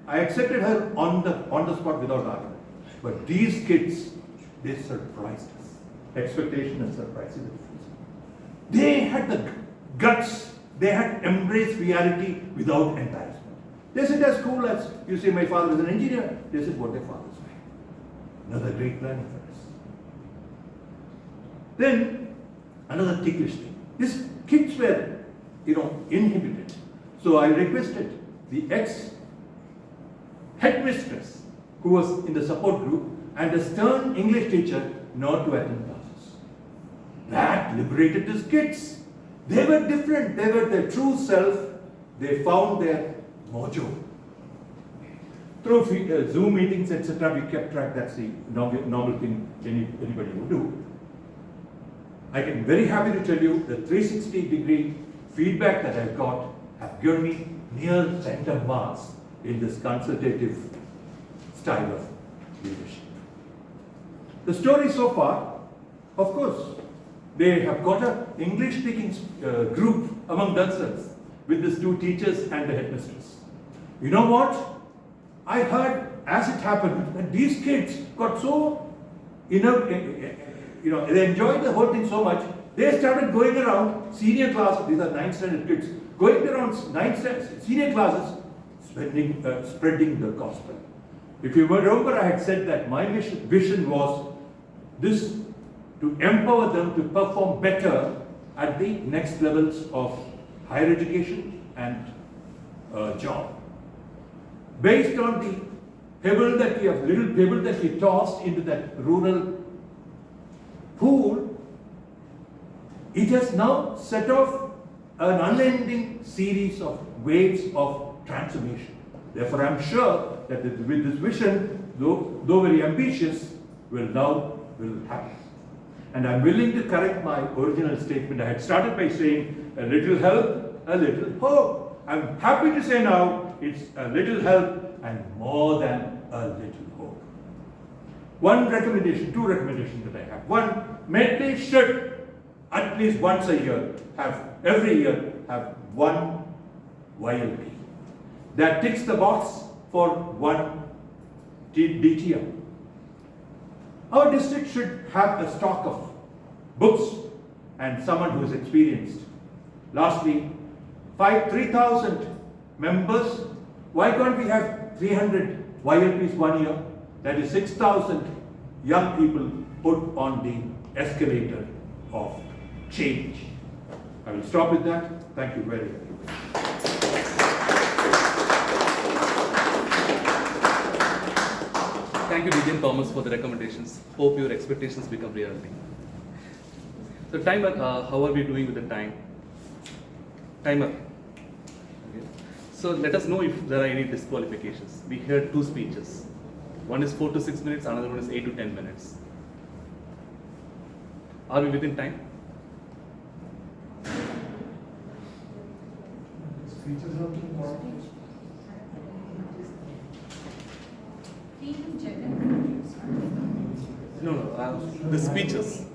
I accepted her on the spot without argument. But these kids, they surprised us. Expectation and surprise. They had the guts, they had embraced reality without embarrassment. They said as cool as, you say my father is an engineer, they said what their fathers were. Another great learning for us. Then, another ticklish thing. These kids were, inhibited. So I requested the ex-headmistress who was in the support group and a stern English teacher not to attend classes. That liberated these kids. They were different. They were their true self. They found their mojo. Through Zoom meetings, etc., we kept track. That's the normal thing anybody would do. I am very happy to tell you the 360-degree feedback that I've got have given me near center marks in this consultative style of leadership. The story so far, of course, they have got an English-speaking group among themselves with these two teachers and the headmistress. You know what? I heard, as it happened, that these kids got so, they enjoyed the whole thing so much, they started going around senior classes, these are 9th standard kids, going around senior classes, spreading the gospel. If you remember, I had said that my vision was this, to empower them to perform better at the next levels of higher education and job. Based on the little pebble that we tossed into that rural pool, it has now set off an unending series of waves of transformation. Therefore, I am sure that with this vision, though very ambitious, will happen. And I am willing to correct my original statement. I had started by saying a little help, a little hope. I am happy to say now it's a little help and more than a little hope. Two recommendations that I have. One, Medley should at least once a year every year have one YLP. That ticks the box for one DTM. Our district should have a stock of books and someone who is experienced. Lastly, 3,000 members. Why can't we have 300 YLPs 1 year? That is 6,000 young people put on the escalator of change. I will stop with that. Thank you very much. Thank you, DTM Thomas, for the recommendations. Hope your expectations become reality. So, timer, how are we doing with the time? Timer. Okay. So, let us know if there are any disqualifications. We heard 2 speeches. One is 4 to 6 minutes, another one is 8 to 10 minutes. Are we within time? TM Jagannathan No, the speeches.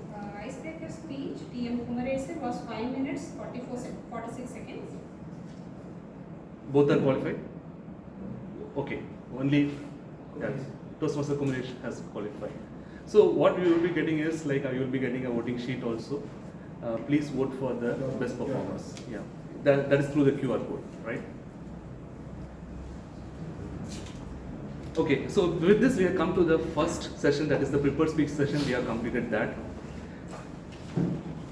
Icebreaker speech, TM Kumaresh was 5 minutes 46 seconds. Both are qualified? Okay, only Toastmaster Kumaresh has qualified. So what we will be getting is you will be getting a voting sheet also. Please vote for the best performers. Yeah, that is through the QR code, right? Okay, so with this we have come to the first session, that is the prepared speech session. We have completed that.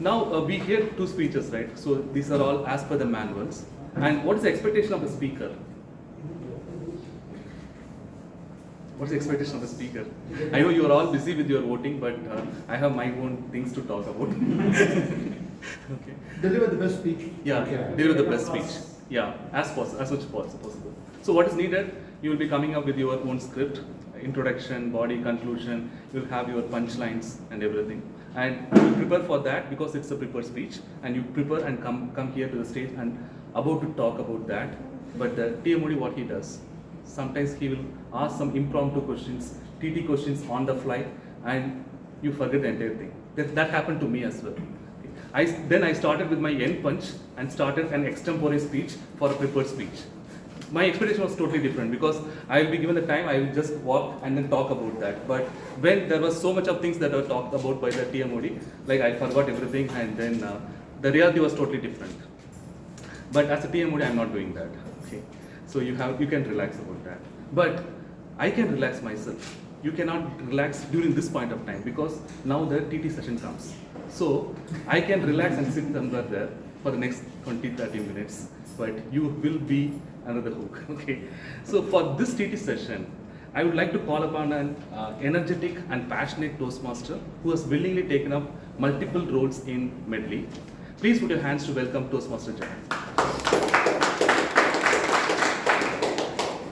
Now we hear 2 speeches, right? So these are all as per the manuals. And what is the expectation of the speaker? What's the expectation of the speaker? I know you are all busy with your voting, but I have my own things to talk about. Okay. Deliver the best speech. Yeah, deliver the best speech. Yeah, as much as possible. So what is needed? You will be coming up with your own script, introduction, body, conclusion. You will have your punchlines and everything. And you prepare for that because it's a prepared speech. And you prepare and come here to the stage and about to talk about that. But the TMOD, what he does, sometimes he will ask some impromptu questions, TT questions on the fly, and you forget the entire thing. That happened to me as well. Then I started with my end punch and started an extempore speech for a prepared speech. My expectation was totally different because I will be given the time, I will just walk and then talk about that. But when there was so much of things that were talked about by the TMOD, I forgot everything, and then the reality was totally different. But as a TMOD, I am not doing that. Okay, so you can relax about that. But I can relax myself. You cannot relax during this point of time because now the TT session comes. So I can relax and sit somewhere there for the next 20-30 minutes. But you will be another hook. Okay. So for this TT session, I would like to call upon an energetic and passionate Toastmaster who has willingly taken up multiple roles in Medley. Please put your hands to welcome Toastmaster Jagan.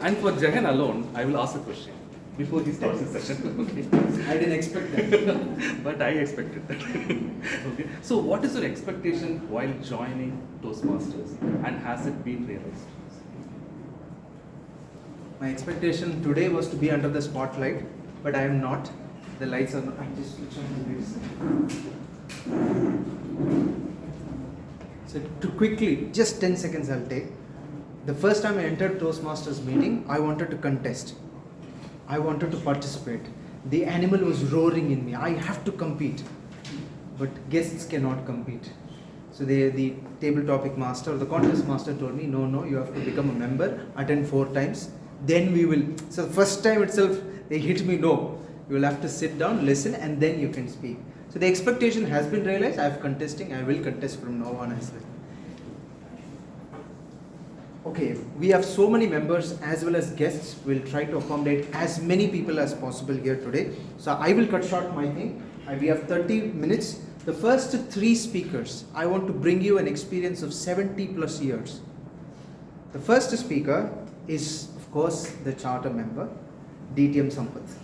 And for Jagan alone, I will ask a question before he starts his session. Okay. I didn't expect that. But I expected that. Okay. So what is your expectation while joining Toastmasters, and has it been realized? My expectation today was to be under the spotlight, but I am not. The lights are not. I just switch on the lights. So to quickly, just 10 seconds I'll take. The first time I entered Toastmasters meeting, I wanted to contest. I wanted to participate. The animal was roaring in me. I have to compete. But guests cannot compete. So the table topic master, the contest master told me, no, you have to become a member, attend 4 times. Then we will. So the first time itself, they hit me, no. You will have to sit down, listen, and then you can speak. So the expectation has been realized. I have contesting. I will contest from now on as well. Okay, we have so many members as well as guests. We'll try to accommodate as many people as possible here today. So I will cut short my thing. We have 30 minutes. The first 3 speakers, I want to bring you an experience of 70 plus years. The first speaker is, of course, the charter member, TM Sampath.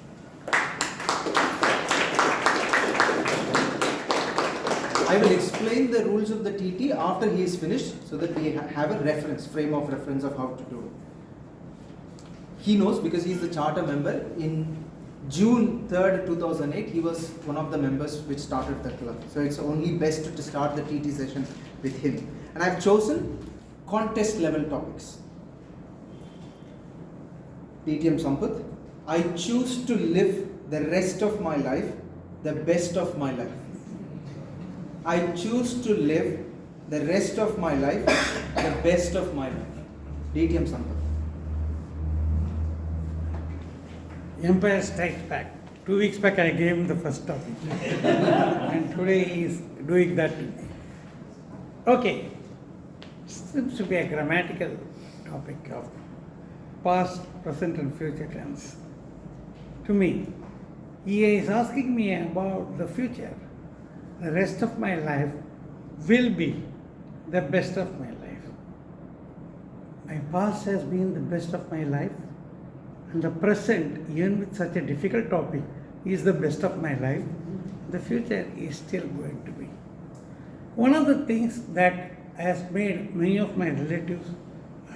I will explain the rules of the TT after he is finished so that we have a reference, frame of reference of how to do it. He knows because he is the charter member. In June 3rd, 2008, he was one of the members which started the club. So it's only best to start the TT session with him. And I've chosen contest level topics. TM Sampath, I choose to live the rest of my life the best of my life. I choose to live the rest of my life the best of my life. TM Sampath. Empire Strikes Back. 2 weeks back I gave him the first topic. And today he is doing that to me. Okay. Seems to be a grammatical topic of past, present and future tense. To me, he is asking me about the future. The rest of my life will be the best of my life. My past has been the best of my life, and the present, even with such a difficult topic, is the best of my life. The future is still going to be. One of the things that has made many of my relatives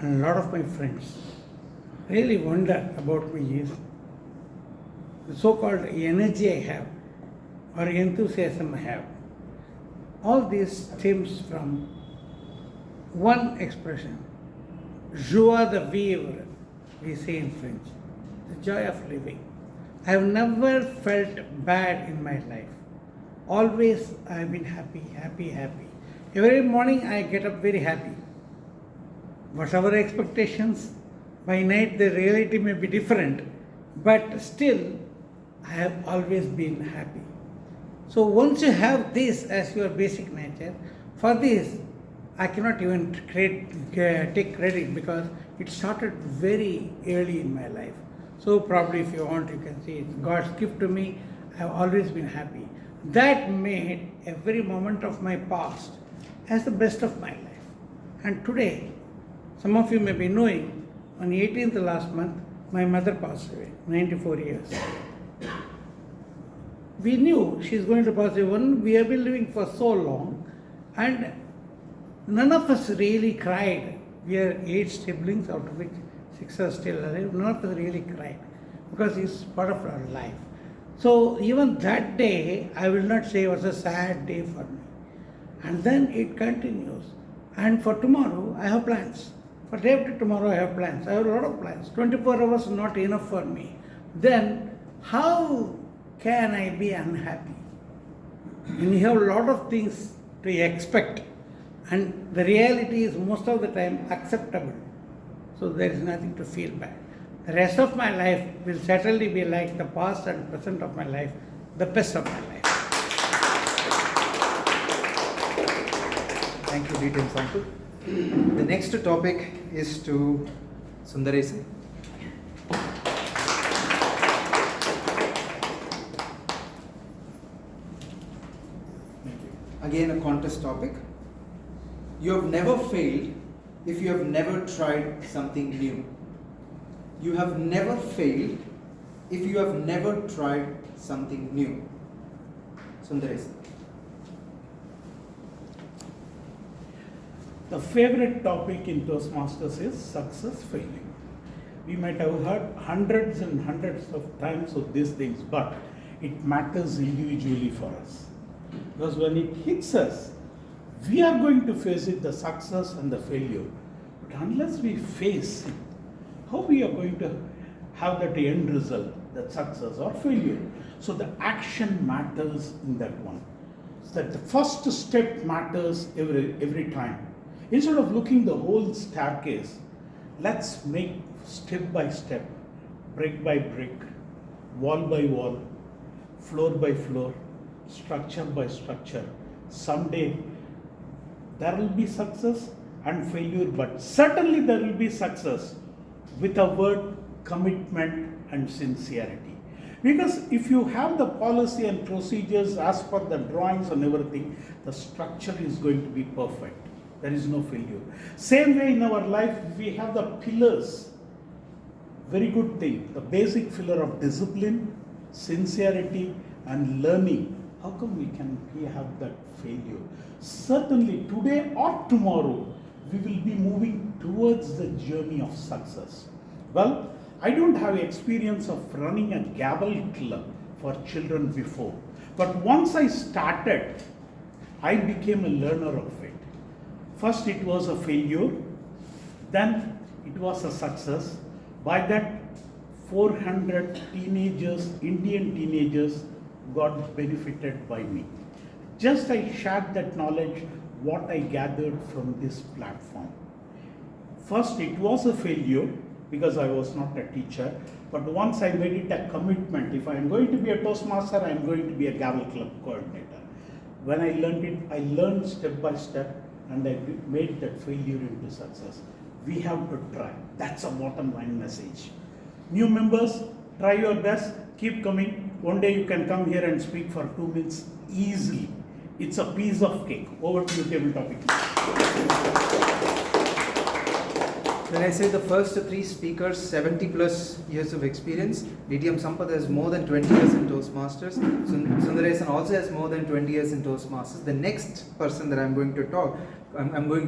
and a lot of my friends really wonder about me is the so-called energy I have or enthusiasm I have. All this stems from one expression, joie de vivre, we say in French, the joy of living. I have never felt bad in my life. Always I have been happy, happy, happy. Every morning I get up very happy. Whatever expectations, by night the reality may be different, but still I have always been happy. So once you have this as your basic nature, for this I cannot even take credit because it started very early in my life. So probably if you want you can see it's God's gift to me. I have always been happy. That made every moment of my past as the best of my life. And today, some of you may be knowing, on the 18th last month, my mother passed away, 94 years. We knew she is going to pass away. We have been living for so long and none of us really cried. We are 8 siblings, out of which 6 are still alive. None of us really cried because it's part of our life. So even that day, I will not say it was a sad day for me. And then it continues. And for tomorrow, I have plans. For day after tomorrow, I have plans. I have a lot of plans. 24 hours is not enough for me. Then how can I be unhappy? When you have a lot of things to expect and the reality is most of the time acceptable. So there is nothing to feel bad. The rest of my life will certainly be like the past and present of my life, the best of my life. Thank you, TM Sampath. The next topic is to Sundaresan. Again, a contest topic. You have never failed if you have never tried something new. You have never failed if you have never tried something new. Sundaresan. The favorite topic in Toastmasters is success failing. We might have heard hundreds and hundreds of times of these things, but it matters individually for us. Because when it hits us, we are going to face it, the success and the failure. But unless we face it, how we are going to have that end result, that success or failure? So the action matters in that one. So that the first step matters every time. Instead of looking the whole staircase, let's make step by step, brick by brick, wall by wall, floor by floor, structure by structure. Someday there will be success and failure, but certainly there will be success with a word commitment and sincerity. Because if you have the policy and procedures as per the drawings and everything, the structure is going to be perfect. There is no failure. Same way in our life, we have the pillars. Very good thing. The basic pillar of discipline, sincerity and learning. How come we have that failure? Certainly today or tomorrow, we will be moving towards the journey of success. Well, I don't have experience of running a gavel club for children before. But once I started, I became a learner of it. First it was a failure, then it was a success. By that 400 teenagers, Indian teenagers got benefited by me. Just I shared that knowledge, what I gathered from this platform. First it was a failure because I was not a teacher, but once I made it a commitment, if I am going to be a Toastmaster, I am going to be a gavel club coordinator. When I learned it, I learned step by step and I made that failure into success. We have to try. That's a bottom line message. New members, try your best, keep coming. One day you can come here and speak for 2 minutes easily. It's a piece of cake. Over to you, table topic. When I say the first 3 speakers, 70 plus years of experience, TM Sampath has more than 20 years in Toastmasters. Sundaresan also has more than 20 years in Toastmasters. The next person that I'm going to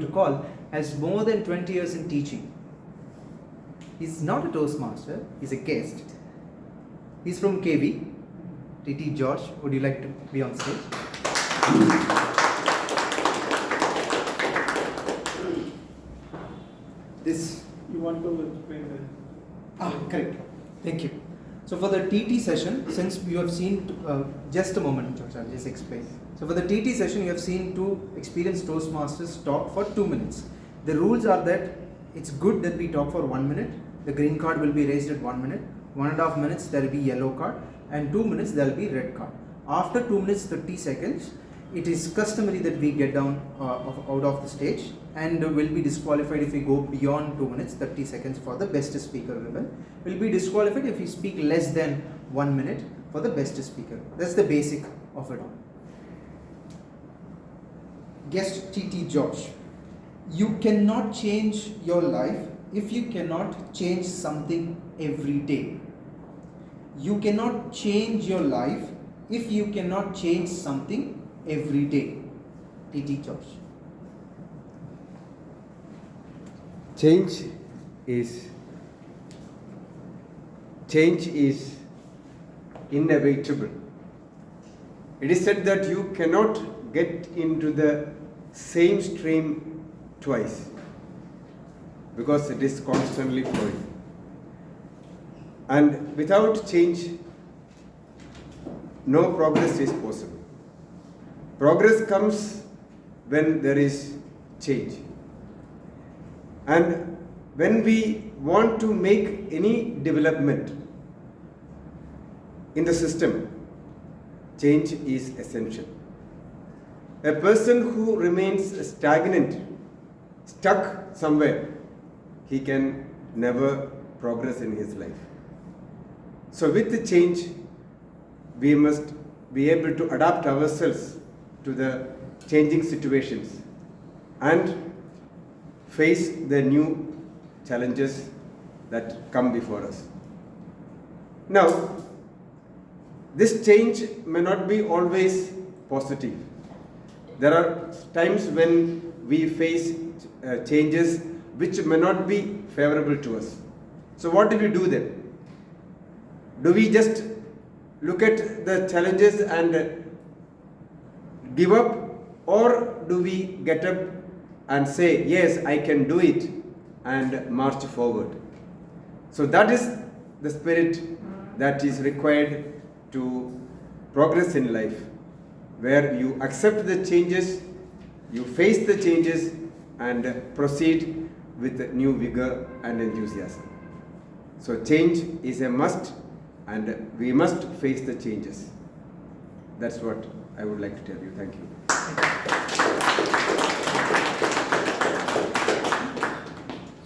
call has more than 20 years in teaching. He's not a Toastmaster, he's a guest. He's from KV. TT George, would you like to be on stage? This you want to explain the correct. Thank you. So for the TT session, since you have seen just a moment, George, I'll just explain. So for the TT session, you have seen 2 experienced Toastmasters talk for 2 minutes. The rules are that it's good that we talk for 1 minute. The green card will be raised at 1 minute. 1.5 minutes there will be yellow card, and 2 minutes there will be red card. After 2 minutes 30 seconds, it is customary that we get down out of the stage and will be disqualified if we go beyond 2 minutes 30 seconds for the best speaker ribbon. Will be disqualified if we speak less than 1 minute for the best speaker. That's the basic of it all. Guest TT George, you cannot change your life if you cannot change something every day. You cannot change your life if you cannot change something every day. TT George. Change is inevitable. It is said that you cannot get into the same stream twice because it is constantly flowing. And without change, no progress is possible. Progress comes when there is change. And when we want to make any development in the system, change is essential. A person who remains stagnant, stuck somewhere, he can never progress in his life. So with the change, we must be able to adapt ourselves to the changing situations and face the new challenges that come before us. Now, this change may not be always positive. There are times when we face changes which may not be favorable to us. So what do we do then? Do we just look at the challenges and give up, or do we get up and say, yes, I can do it, and march forward? So that is the spirit that is required to progress in life, where you accept the changes, you face the changes, and proceed with new vigor and enthusiasm. So change is a must, and we must face the changes. That's what I would like to tell you. Thank you.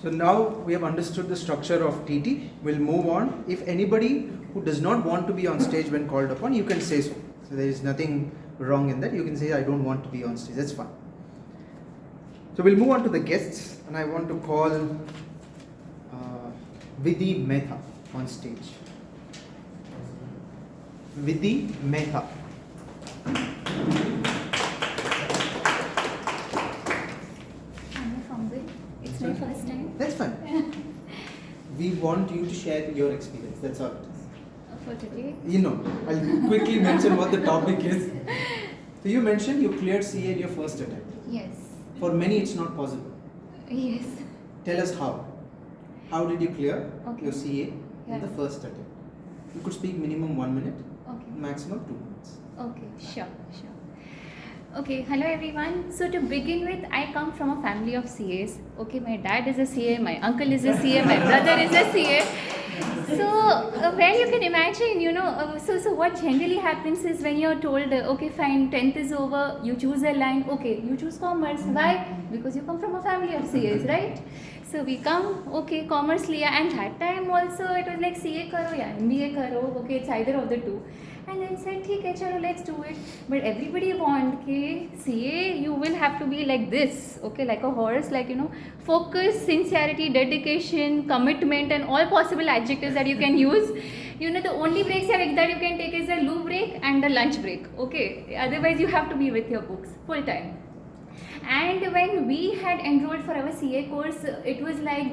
So now we have understood the structure of TT. We'll move on. If anybody who does not want to be on stage when called upon, you can say so. So there is nothing wrong in that. You can say, I don't want to be on stage. That's fine. So we'll move on to the guests, and I want to call Vidhi Mehta on stage. Vidhi Mehta. It's my first time. That's fine. We want you to share your experience. That's all it is. For today? I'll quickly mention what the topic is. So you mentioned you cleared CA in your first attempt. Yes. For many, it's not possible. Yes. Tell us how. How did you clear your CA Yeah. in the first attempt? You could speak minimum 1 minute, Okay. maximum 2 minutes. Okay, sure. Okay, hello everyone. So to begin with, I come from a family of CAs. Okay, my dad is a CA, my uncle is a CA, my brother is a CA. So where you can imagine, so what generally happens is when you're told, okay fine, 10th is over, you choose a line, okay, you choose commerce. Why? Because you come from a family of CAs, right? So we come, okay, commerce liya, and that time also it was like CA karo ya MBA karo, okay, it's either of the two. And then said, okay, chalo, let's do it. But everybody want कि CA, you will have to be like this, okay, like a horse, like, focus, sincerity, dedication, commitment, and all possible adjectives that you can use. The only breaks that you can take is a loo break and a lunch break, okay. Otherwise, you have to be with your books full time. And when we had enrolled for our CA course, it was like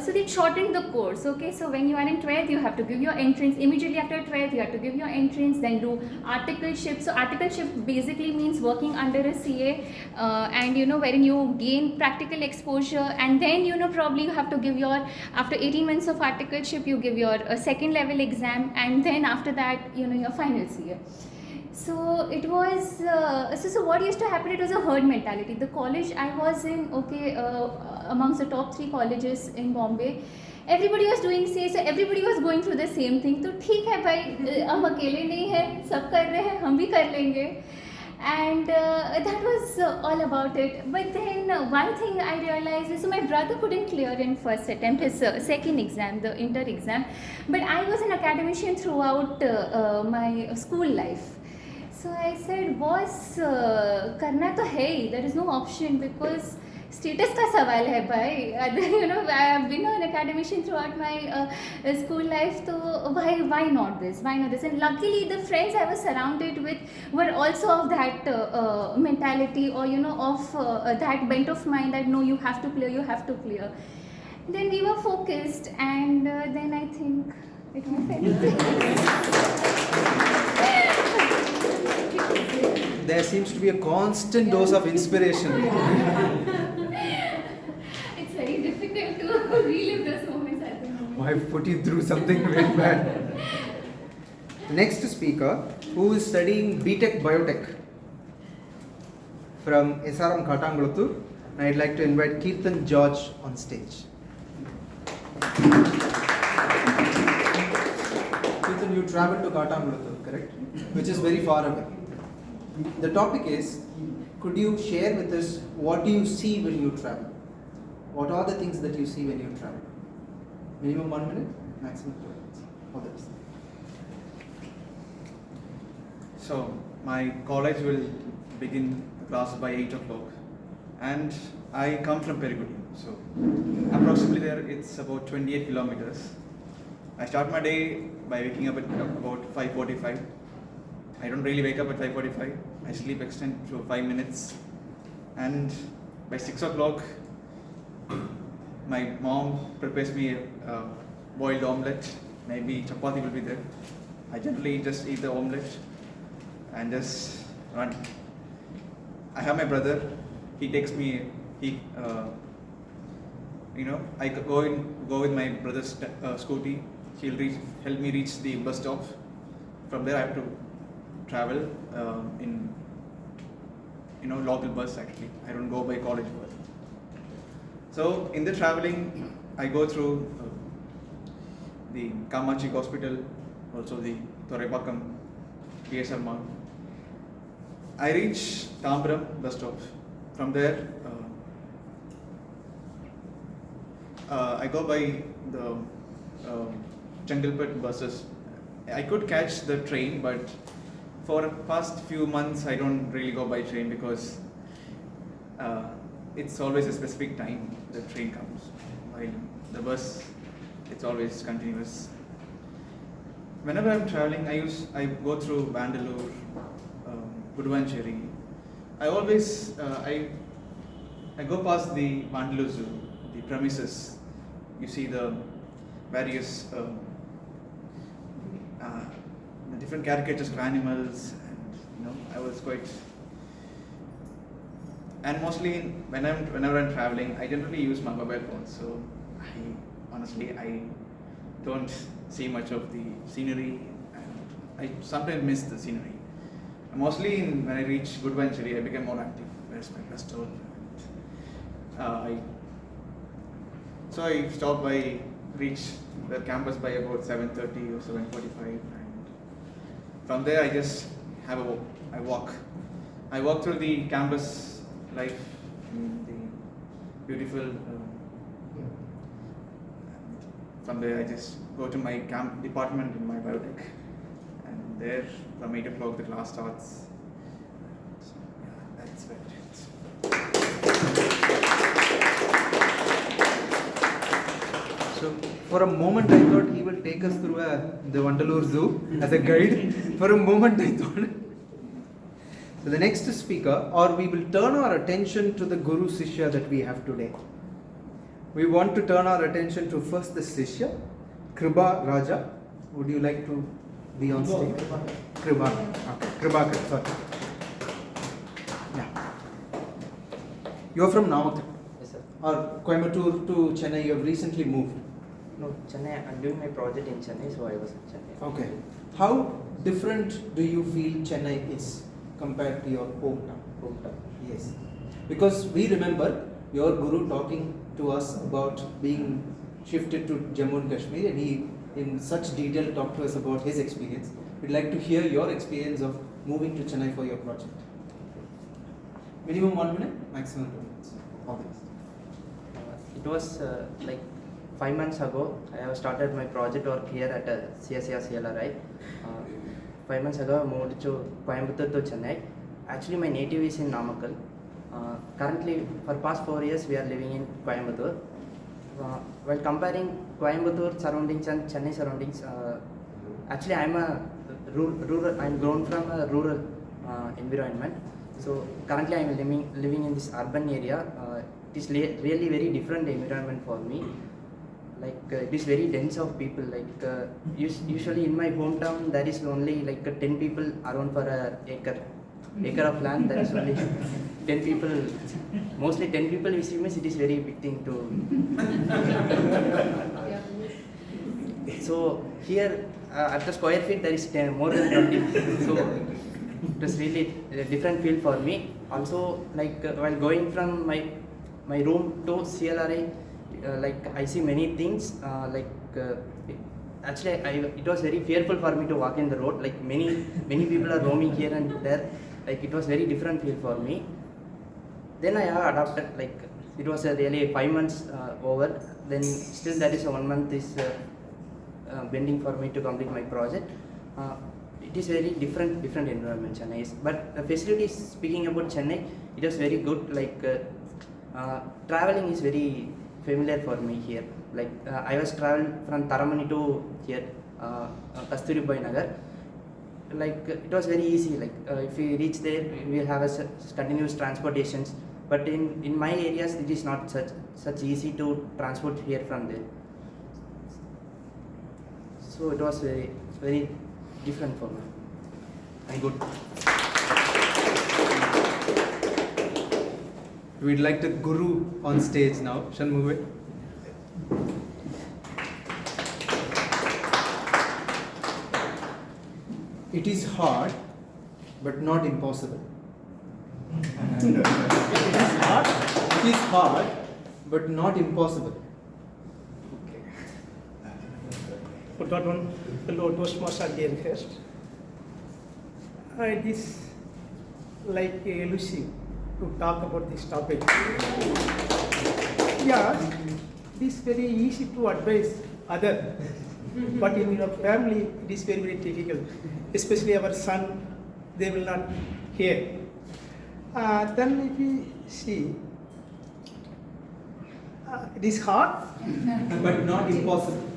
so they shortened the course, okay. So when you are in 12th, you have to give your entrance. Immediately after 12th, you have to give your entrance, then do articleship. So articleship basically means working under a CA, and wherein you gain practical exposure, and then probably you have to give your, after 18 months of articleship, you give your second level exam, and then after that, your final CA. So it was, so what used to happen, it was a herd mentality. The college I was in, okay, amongst the top 3 colleges in Bombay, everybody was doing CA, so everybody was going through the same thing. So ठीक है भाई, हम अकेले नहीं हैं, सब कर रहे हैं, हम भी कर लेंगे. And that was all about it. But then one thing I realized is, so my brother couldn't clear in first attempt his second exam, the inter exam, but I was an academician throughout my school life. So I said, boss, करना तो है ही, there is no option, because status का सवाल है भाई. I have been an academician throughout my school life, so why not this? Why not this? And luckily, the friends I was surrounded with were also of that mentality, or of that bent of mind that no, you have to clear, you have to clear. Then we were focused, and then I think it went. There seems to be a constant dose of inspiration. It's very difficult to relive those moments at the moment. I've put you through something very bad. Next speaker, who is studying BTech Biotech from SRM Katangalathur, I'd like to invite Kirtan George on stage. Kirtan, you traveled to Katangalathur, correct? Which is very far away. The topic is, could you share with us what do you see when you travel? What are the things that you see when you travel? Minimum 1 minute, maximum 2 minutes. All the best. So my college will begin the class by 8 o'clock, and I come from Perigudi. So approximately there it's about 28 kilometers. I start my day by waking up at about 5:45. I don't really wake up at 5:45. I sleep extend to 5 minutes, and by 6 o'clock my mom prepares me a boiled omelette. Maybe chapati will be there. I generally just eat the omelette and just run. I have my brother. He takes me. I go with my brother's scooty. He'll help me reach the bus stop. From there, I have to travel in local bus. Actually, I don't go by college bus. So in the traveling, I go through the Kamachi Hospital, also the Thorepakam, PSR Mall. I reach Tambaram bus stop. From there, I go by the Chengalpet buses. I could catch the train, but for the past few months, I don't really go by train because it's always a specific time the train comes. While the bus, it's always continuous. Whenever I'm traveling, I go through Vandalur, Guduvancheri. I always I go past the Vandalur Zoo, the premises. You see the various the different caricatures of animals, and I was quite. And mostly whenever I'm traveling, I generally use my mobile phone. So I don't see much of the scenery, and I sometimes miss the scenery. Mostly when I reach Guduvancheri, I become more active. Where's my bus stop? So I stop by, reach the campus by about 7:30 or 7:45, and from there I just I walk. I walk through the campus life, the beautiful. From there I just go to my camp department in my biotech, and there from 8 o'clock the class starts. So, yeah, that's where it ends. So for a moment I thought he will take us through the Vandalur Zoo as a guide. For a moment I thought. So the next speaker, or we will turn our attention to the Guru Sishya that we have today. We want to turn our attention to first the Sishya, Kriba Raja. Would you like to be on stage? Kriba. Okay. Kribakar, sorry. Yeah. You are from Namakkal? Yes, sir. Or Coimbatore to Chennai, you have recently moved? No, Chennai. I'm doing my project in Chennai, so I was in Chennai. Okay. How different do you feel Chennai is compared to your hometown? Yes. Because we remember your Guru talking to us about being shifted to Jammu and Kashmir, and he in such detail talked to us about his experience. We'd like to hear your experience of moving to Chennai for your project. Minimum 1 minute, maximum 2 minutes. All the best. It was like 5 months ago. I have started my project work here at CSR CLRI. 5 months ago, I moved to Coimbatore to Chennai. Actually, my native is in Namakkal. Currently, for past 4 years, we are living in Coimbatore. While comparing Coimbatore surroundings and Chennai surroundings, actually I'm a rural. I'm grown from a rural environment. So currently I'm living in this urban area. It is really very different environment for me. Like it is very dense of people. Like usually in my hometown there is only like 10 people around for a acre of land. There is only 10 people. Mostly 10 people which means it is very big thing to. So here at the square feet there is more than 20. So it was really a different feel for me. Also like while going from my room to CLRI, like I see many things. Actually it was very fearful for me to walk in the road. Like many people are roaming here and there. Like it was very different feel for me. Then I have adopted. Like it was really 5 months over. Then still that is 1 month is pending for me to complete my project. It is very different environment Chennai is. But the facilities, speaking about Chennai, it was very good. Like traveling is very familiar for me here. Like I was traveled from Taramani to here, Kasturibai Nagar. Like it was very easy. Like if we reach there, we will have a continuous transportations. But in my areas, it is not such easy to transport here from there. So it was very different for me. And good. We'd like the guru on stage now. Shanmugh. It is hard, but not impossible. It is hard, but not impossible. Put that one fellow Toastmaster again first. It is like elusive to talk about this topic. Yeah, it is very easy to advise other, but in your family it is very, very difficult. Especially our son, they will not hear. Then if we see, it is hard, but not impossible.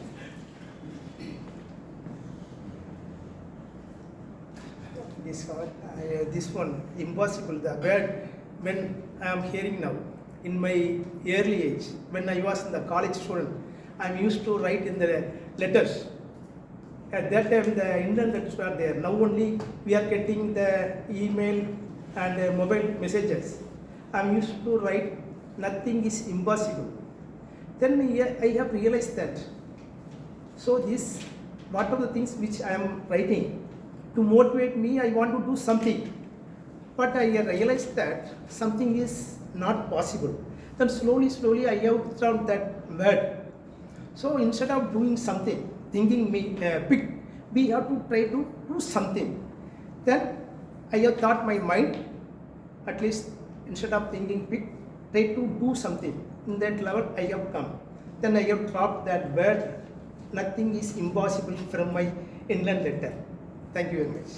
This hard, this one impossible. The word when I am hearing now, in my early age, when I was in the college student, I am used to write in the letters. At that time, the Indian letters were there. Now only we are getting the email and mobile messages. I am used to write, nothing is impossible. Then I have realized that. So this, what are the things which I am writing? To motivate me, I want to do something. But I realized that something is not possible. Then slowly I have found that word. So instead of doing something, thinking big, we have to try to do something. Then I have thought my mind, at least instead of thinking big, try to do something. In that level I have come. Then I have dropped that word, nothing is impossible from my inland letter. Thank you very much.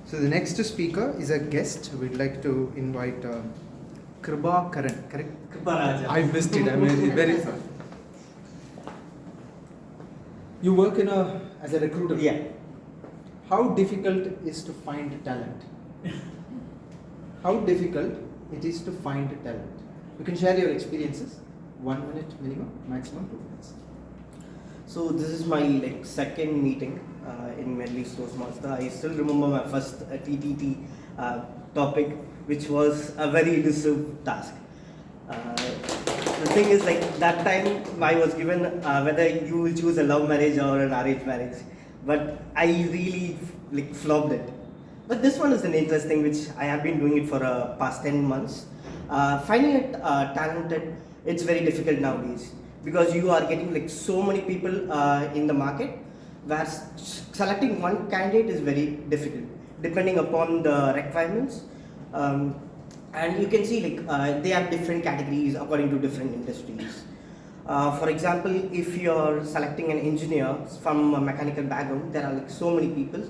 So the next speaker is a guest. We'd like to invite Kripa Karan, correct? I missed it. I'm very sorry. You work as a recruiter. Yeah. How difficult is to find talent? How difficult it is to find talent? You can share your experiences. 1 minute minimum, maximum 2 minutes. So this is my second meeting in Medley Toastmaster. I still remember my first TTT topic, which was a very elusive task. The thing is, that time I was given whether you will choose a love marriage or an arranged marriage, but I really flopped it. But this one is an interesting, which I have been doing it for past 10 months. Finding it talented, it's very difficult nowadays, because you are getting so many people in the market, where selecting one candidate is very difficult, depending upon the requirements. And you can see they have different categories according to different industries. For example, if you're selecting an engineer from a mechanical background, there are so many people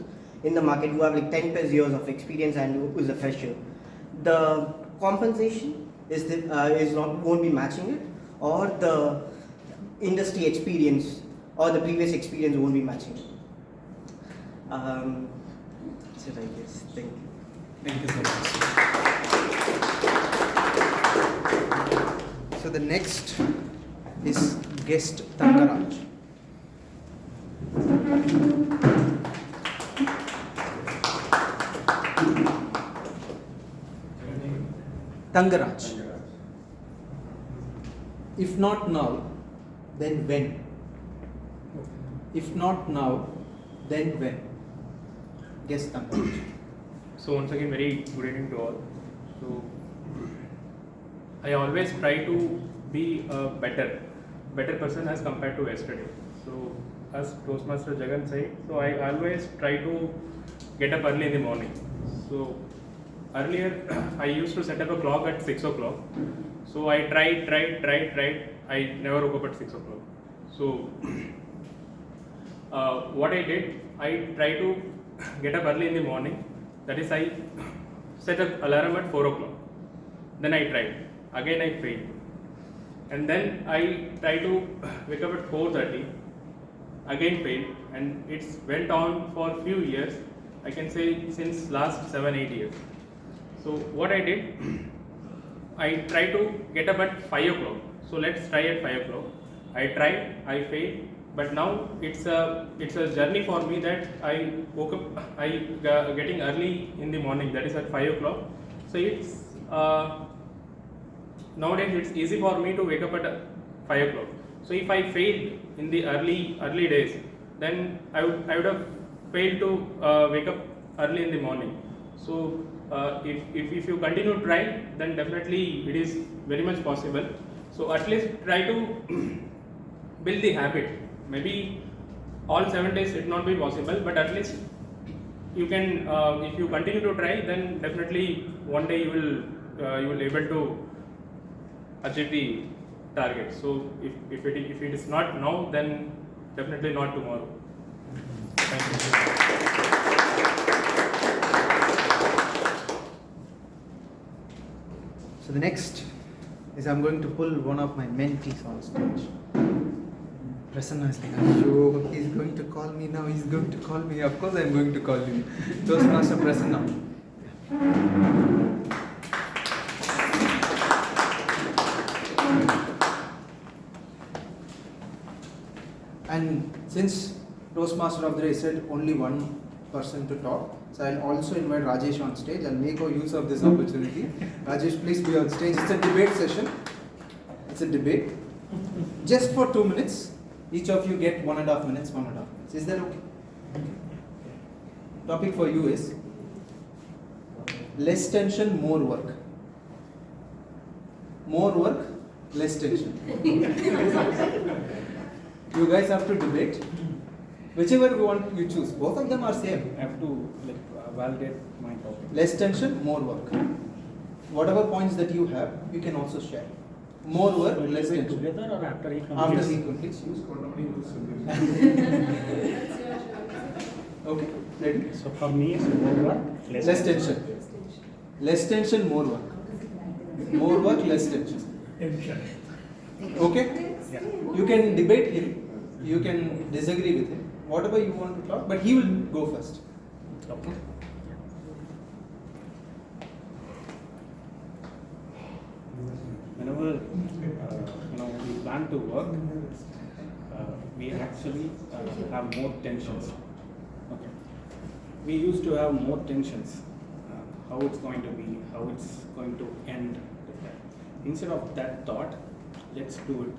in the market who have 10 plus years of experience and who is a fresher. The compensation won't be matching it, or the industry experience or the previous experience won't be matching it. That's it, I guess. Thank you. Thank you so much. So the next is guest Tangaraj. Tangaraj. If not now, then when? If not now, then when? Guest Tangaraj. So once again, very good evening to all. So I always try to be a better person as compared to yesterday. So as Toastmaster Jagan said, so I always try to get up early in the morning. So earlier I used to set up a clock at 6 o'clock. So I tried. I never woke up at 6 o'clock. So what I did, I try to get up early in the morning. That is, I set an alarm at 4 o'clock. Then I tried. Again I failed. And then I try to wake up at 4:30. Again failed. And it went on for a few years. I can say since last 7-8 years. So what I did, I try to get up at 5 o'clock. So let's try at 5 o'clock. I tried, I failed, but now it's a journey for me that I woke up, getting early in the morning, that is at 5 o'clock. So it's nowadays it's easy for me to wake up at 5 o'clock. So if I failed in the early days, then I would have failed to wake up early in the morning. So if you continue to try, then definitely it is very much possible. So at least try to build the habit. Maybe all 7 days it not be possible, but at least you can, if you continue to try, then definitely one day you will able to achieve the target. So if it is not now, then definitely not tomorrow. Thank you. So the next is I'm going to pull one of my mentees on stage. Prasanna is like, oh, he's going to call me now, he's going to call me. Of course I'm going to call you. Toastmaster Prasanna. And since Toastmaster of the Day said only one person to talk, so I'll also invite Rajesh on stage. I'll make use of this opportunity. Rajesh, please be on stage. It's a debate session. It's a debate. Just for 2 minutes. Each of you get 1.5 minutes, 1.5 minutes. Is that okay? Topic for you is less tension, more work. More work, less tension. You guys have to debate. Whichever you want, you choose. Both of them are same. I have to validate my topic. Less tension, more work. Whatever points that you have, you can also share. More work, less tension. Together or after he completes? After he completes. Okay, ready? So for me, it's more work, less tension. Less tension, more work. More work, less tension. Okay? Yeah. You can debate him. You can disagree with him. Whatever you want to talk, but he will go first. Okay. Whenever we plan to work, we actually have more tensions. Okay. We used to have more tensions. How it's going to be, how it's going to end. Instead of that thought, let's do it.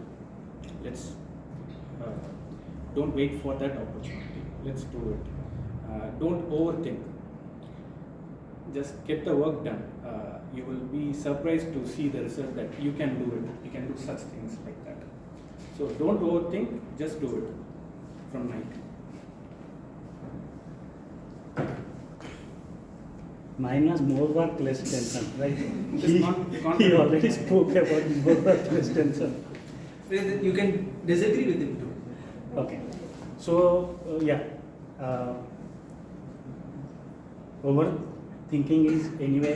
Let's don't wait for that opportunity. Let's do it. Don't overthink. Just get the work done. You will be surprised to see the result that you can do it. You can do such things like that. So don't overthink. Just do it from night. Mine was more work, less tension, right? He already spoke about more work, less tension. You can disagree with him too. Okay. So, overthinking is anyway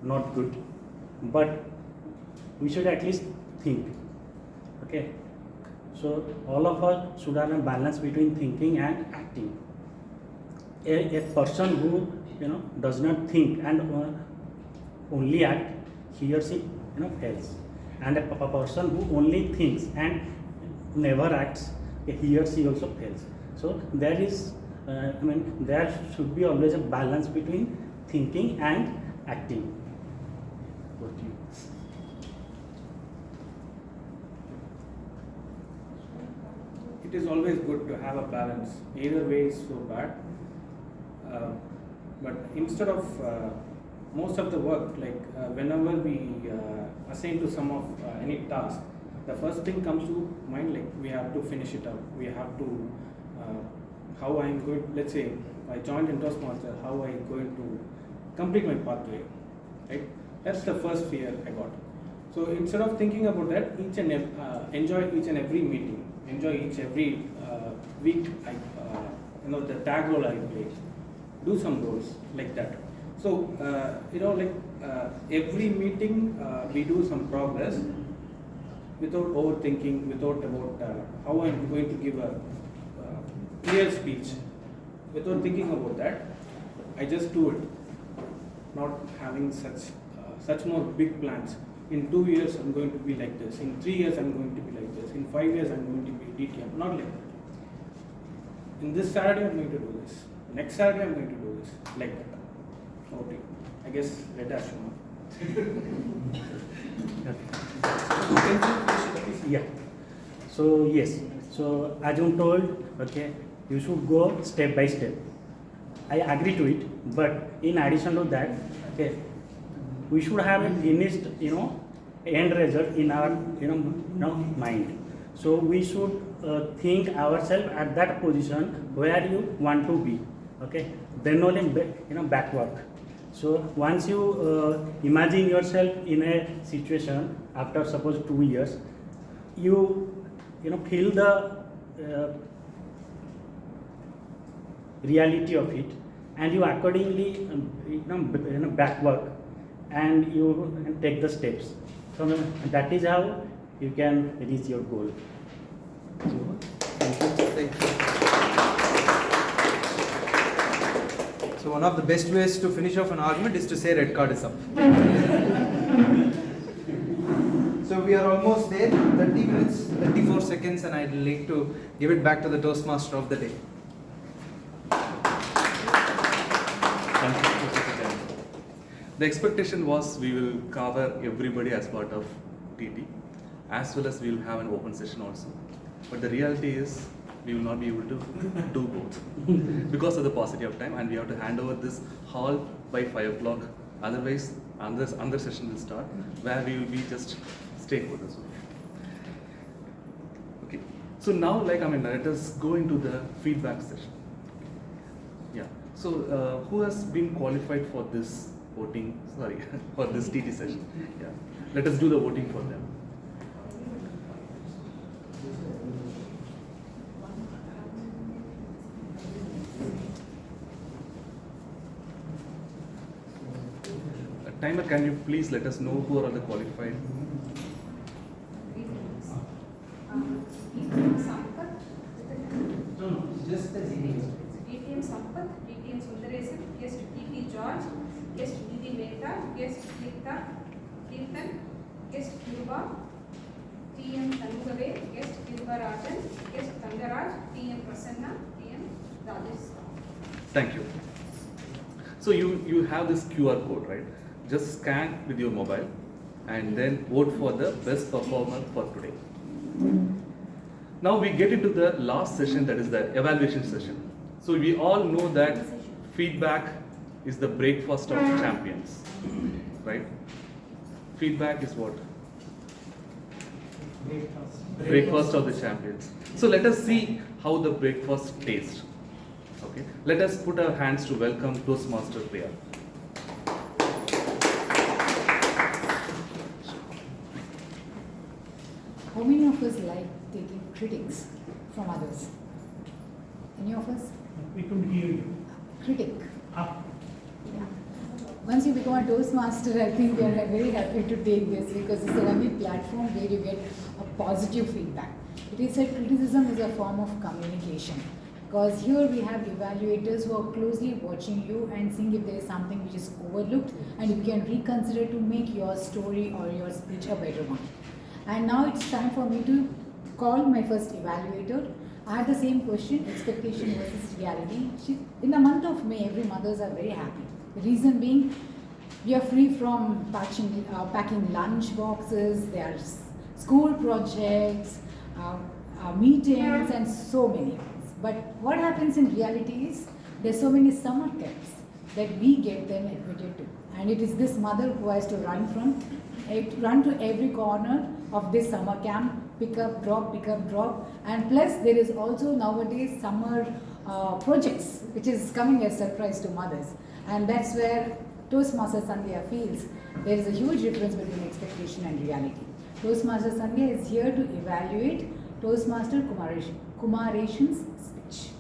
not good, but we should at least think. Okay. So, all of us should have a balance between thinking and acting. A person who does not think and only act, he or she fails. And a person who only thinks and never acts, he or she also fails. So there is, there should be always a balance between thinking and acting. What do you? It is always good to have a balance. Either way is so bad. But instead of most of the work, like whenever we assign to some of any task, the first thing comes to mind, like we have to finish it up. We have to, how I am going, let's say I joined in Toastmaster, how I am going to complete my pathway, right? That's the first fear I got. So instead of thinking about that, enjoy each and every meeting, enjoy each every week, the tag role I play. Do some roles like that. So, every meeting we do some progress without overthinking, without about how I'm going to give a clear speech. without thinking about that, I just do it. Not having such more big plans. In 2 years, I'm going to be like this. In 3 years, I'm going to be like this. In 5 years, I'm going to be DTM. Not like that. In this Saturday, I'm going to do this. Next Saturday, I'm going to do this. Like that. Okay. I guess let us know. Yeah. So yes. So as you told, okay, you should go step by step. I agree to it, but in addition to that, okay, we should have a finished, end result in our, mind. So we should think ourselves at that position where you want to be, okay. Then only, backward. So once you imagine yourself in a situation after suppose 2 years, you feel the reality of it, and you accordingly backward, and you take the steps. So that is how you can reach your goal. So, thank you. So one of the best ways to finish off an argument is to say red card is up. So we are almost there, 30 minutes, 34 seconds, and I'd like to give it back to the Toastmaster of the day. The expectation was we will cover everybody as part of TT, as well as we will have an open session also. But the reality is we will not be able to do both because of the paucity of time, and we have to hand over this hall by 5 o'clock. Otherwise, another session will start where we will be just stakeholders. Okay. So now, let us go into the feedback session. Yeah. So who has been qualified for this voting? Sorry, for this TT session. Yeah. Let us do the voting for them. Timer, can you please let us know who are the qualified? Just the series. TM Sampath, TM Sundaresan, guest TP George, guest Nidhi Mehta, guest Kirtan, guest Yuba, TM Tanugave, guest Dilbarajan, guest Tangaraj, TM Prasanna, TM Rajesh. Thank you. So you have this QR code, right? Just scan with your mobile and then vote for the best performer for today. Now we get into the last session, that is the evaluation session. So we all know that feedback is the breakfast of champions, right? Feedback is what? Breakfast of the champions. So let us see how the breakfast tastes. Okay. Let us put our hands to welcome Toastmaster Priya. How many of us like taking critics from others? Any of us? We couldn't hear you. Critic. Yeah. Once you become a Toastmaster, I think we are very happy to take this because it's the only platform where you get a positive feedback. It is said criticism is a form of communication. Because here we have evaluators who are closely watching you and seeing if there is something which is overlooked and you can reconsider to make your story or your speech a better one. And now it's time for me to call my first evaluator. I had the same question, expectation versus reality. In the month of May, every mothers are very happy. The reason being, we are free from packing lunch boxes, there's school projects, meetings and so many things. But what happens in reality is, there's so many summer camps that we get them admitted to. And it is this mother who has to run to every corner of this summer camp, pick up, drop. And plus there is also nowadays summer projects, which is coming as a surprise to mothers. And that's where Toastmaster Sandhya feels there is a huge difference between expectation and reality. Toastmaster Sandhya is here to evaluate Toastmaster Kumaresh's speech.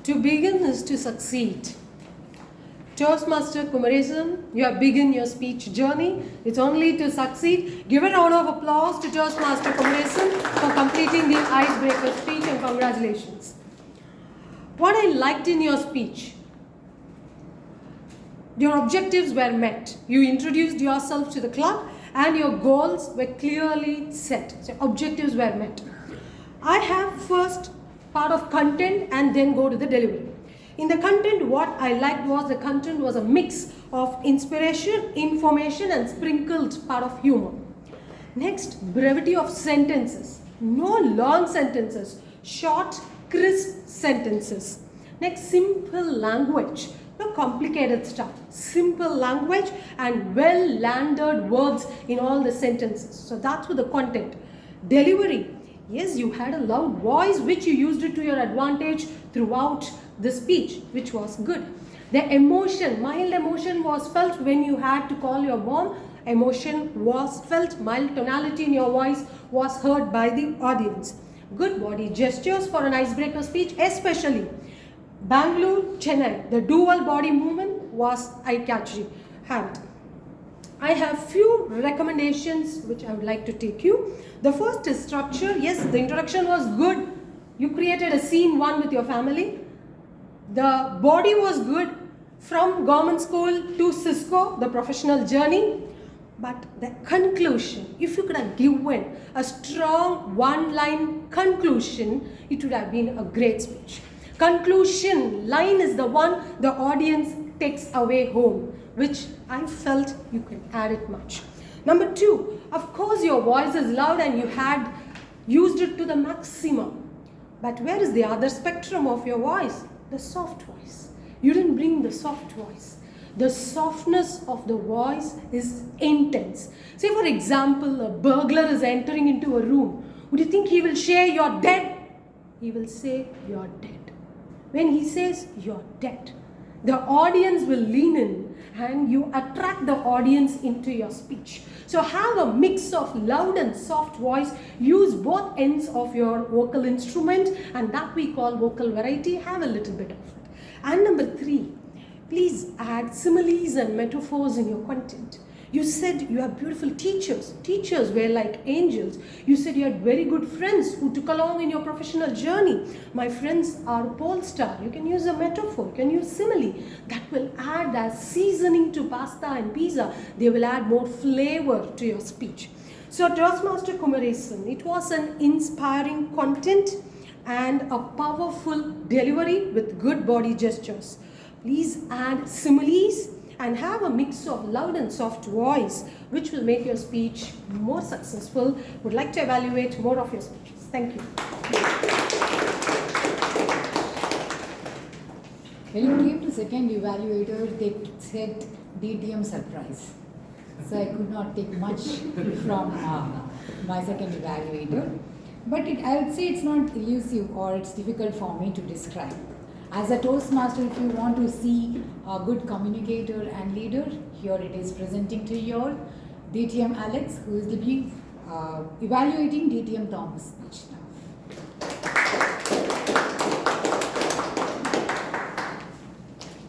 To begin is to succeed. Toastmaster Kumaresh, you have begun your speech journey. It's only to succeed. Give a round of applause to Toastmaster Kumaresh for completing the icebreaker speech, and congratulations. What I liked in your speech, your objectives were met. You introduced yourself to the club and your goals were clearly set. So objectives were met. I have first part of content and then go to the delivery. In the content, what I liked was the content was a mix of inspiration, information and sprinkled part of humor. Next, brevity of sentences. No long sentences, short, crisp sentences. Next, simple language. No complicated stuff. Simple language and well-landed words in all the sentences. So that's with the content. Delivery. Yes, you had a loud voice which you used it to your advantage throughout the speech, which was good. The emotion, mild emotion was felt when you had to call your mom. Emotion was felt, mild tonality in your voice was heard by the audience. Good body gestures for an icebreaker speech, especially Bangalore, Chennai. The dual body movement was eye-catching. I have few recommendations which I would like to take you. The first is structure. Yes, the introduction was good. You created a scene one with your family. The body was good from government school to Cisco, the professional journey. But the conclusion, if you could have given a strong one-line conclusion, it would have been a great speech. Conclusion line is the one the audience takes away home, which I felt you can add it much. Number two, of course your voice is loud and you had used it to the maximum. But where is the other spectrum of your voice? The soft voice. You didn't bring the soft voice. The softness of the voice is intense. Say for example, a burglar is entering into a room. Would you think he will share you're dead? He will say you're dead. When he says you're dead, the audience will lean in and you attract the audience into your speech. So have a mix of loud and soft voice. Use both ends of your vocal instrument, and that we call vocal variety. Have a little bit of it. And number three, please add similes and metaphors in your content. You said you have beautiful teachers. Teachers were like angels. You said you had very good friends who took along in your professional journey. My friends are a pole star. You can use a metaphor. You can use simile. That will add as seasoning to pasta and pizza. They will add more flavor to your speech. So Toastmaster Kumaresh, it was an inspiring content and a powerful delivery with good body gestures. Please add similes and have a mix of loud and soft voice, which will make your speech more successful. Would like to evaluate more of your speeches. Thank you. When it came to second evaluator, they said DTM surprise. So I could not take much from my second evaluator. But I would say it's not elusive or it's difficult for me to describe. As a Toastmaster, if you want to see a good communicator and leader, here it is presenting to you all DTM Alex, who is the evaluating DTM Thomas speech now.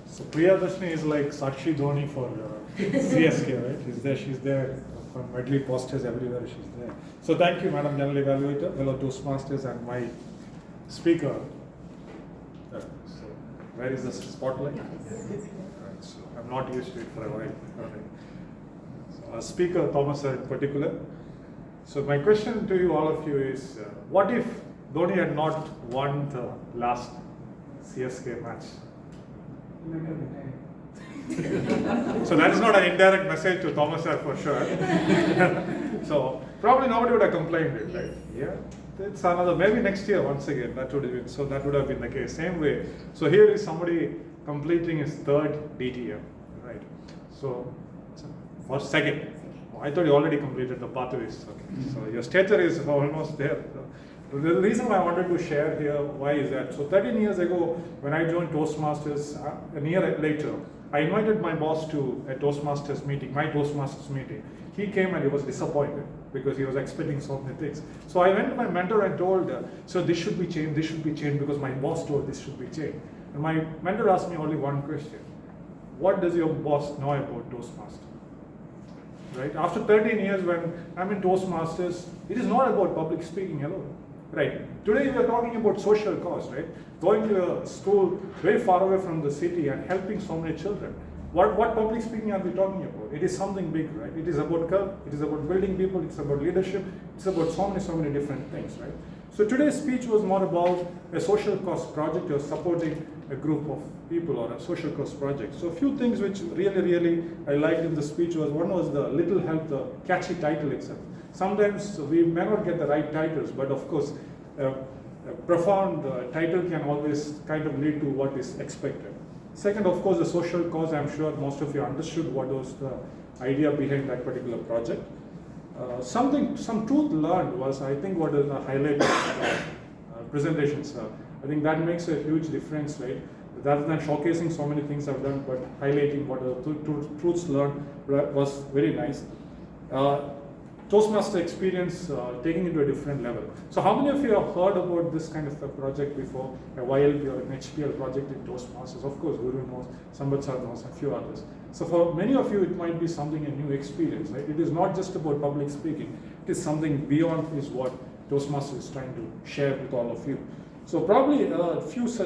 So Priyadarshini is like Sakshi Dhoni for CSK, right? She's there from Medley posters everywhere. She's there. So thank you, Madam General Evaluator, fellow Toastmasters, and my speaker. Where is the spotlight? Right, so I'm not used to it for a while. Okay. So our speaker, Thomas in particular. So my question to you, all of you, is what if Dhoni had not won the last CSK match? So that is not an indirect message to Thomas for sure. So probably nobody would have complained it, right? Yeah. It's another, maybe next year once again, that would have been, so that would have been the case. Same way. So here is somebody completing his third DTM, right? So for second. I thought you already completed the pathways. Okay. So your stature is almost there. So the reason why I wanted to share here, why is that? So 13 years ago, when I joined Toastmasters, a year later, I invited my boss to a Toastmasters meeting, my Toastmasters meeting. He came and he was disappointed because he was expecting so many things. So I went to my mentor and told her, so this should be changed, because my boss told this should be changed. And my mentor asked me only one question. what does your boss know about Toastmaster? Right? After 13 years when I'm in Toastmasters, it is not about public speaking alone. Right? Today we are talking about social cause, right? Going to a school very far away from the city and helping so many children. What public speaking are we talking about? It is something big, right? It is about culture, it is about building people, it's about leadership, it's about so many different things, right? So today's speech was more about a social cause project or supporting a group of people or a social cause project. So a few things which really I liked in the speech was, one was the little help, the catchy title itself. Sometimes we may not get the right titles, but of course a profound title can always kind of lead to what is expected. Second, of course, the social cause. I'm sure most of you understood what was the idea behind that particular project. Some truth learned was, I think, what is the highlight of presentations. I think that makes a huge difference, right? Rather than showcasing so many things I've done, but highlighting what the truths learned was very nice. Toastmaster experience taking it to a different level. So how many of you have heard about this kind of a project before, a YLP or an HPL project in Toastmasters? Of course, Guru knows, Sambat sir knows, a few others. So for many of you, it might be something, a new experience, right? It is not just about public speaking. It is something beyond is what Toastmasters is trying to share with all of you. So probably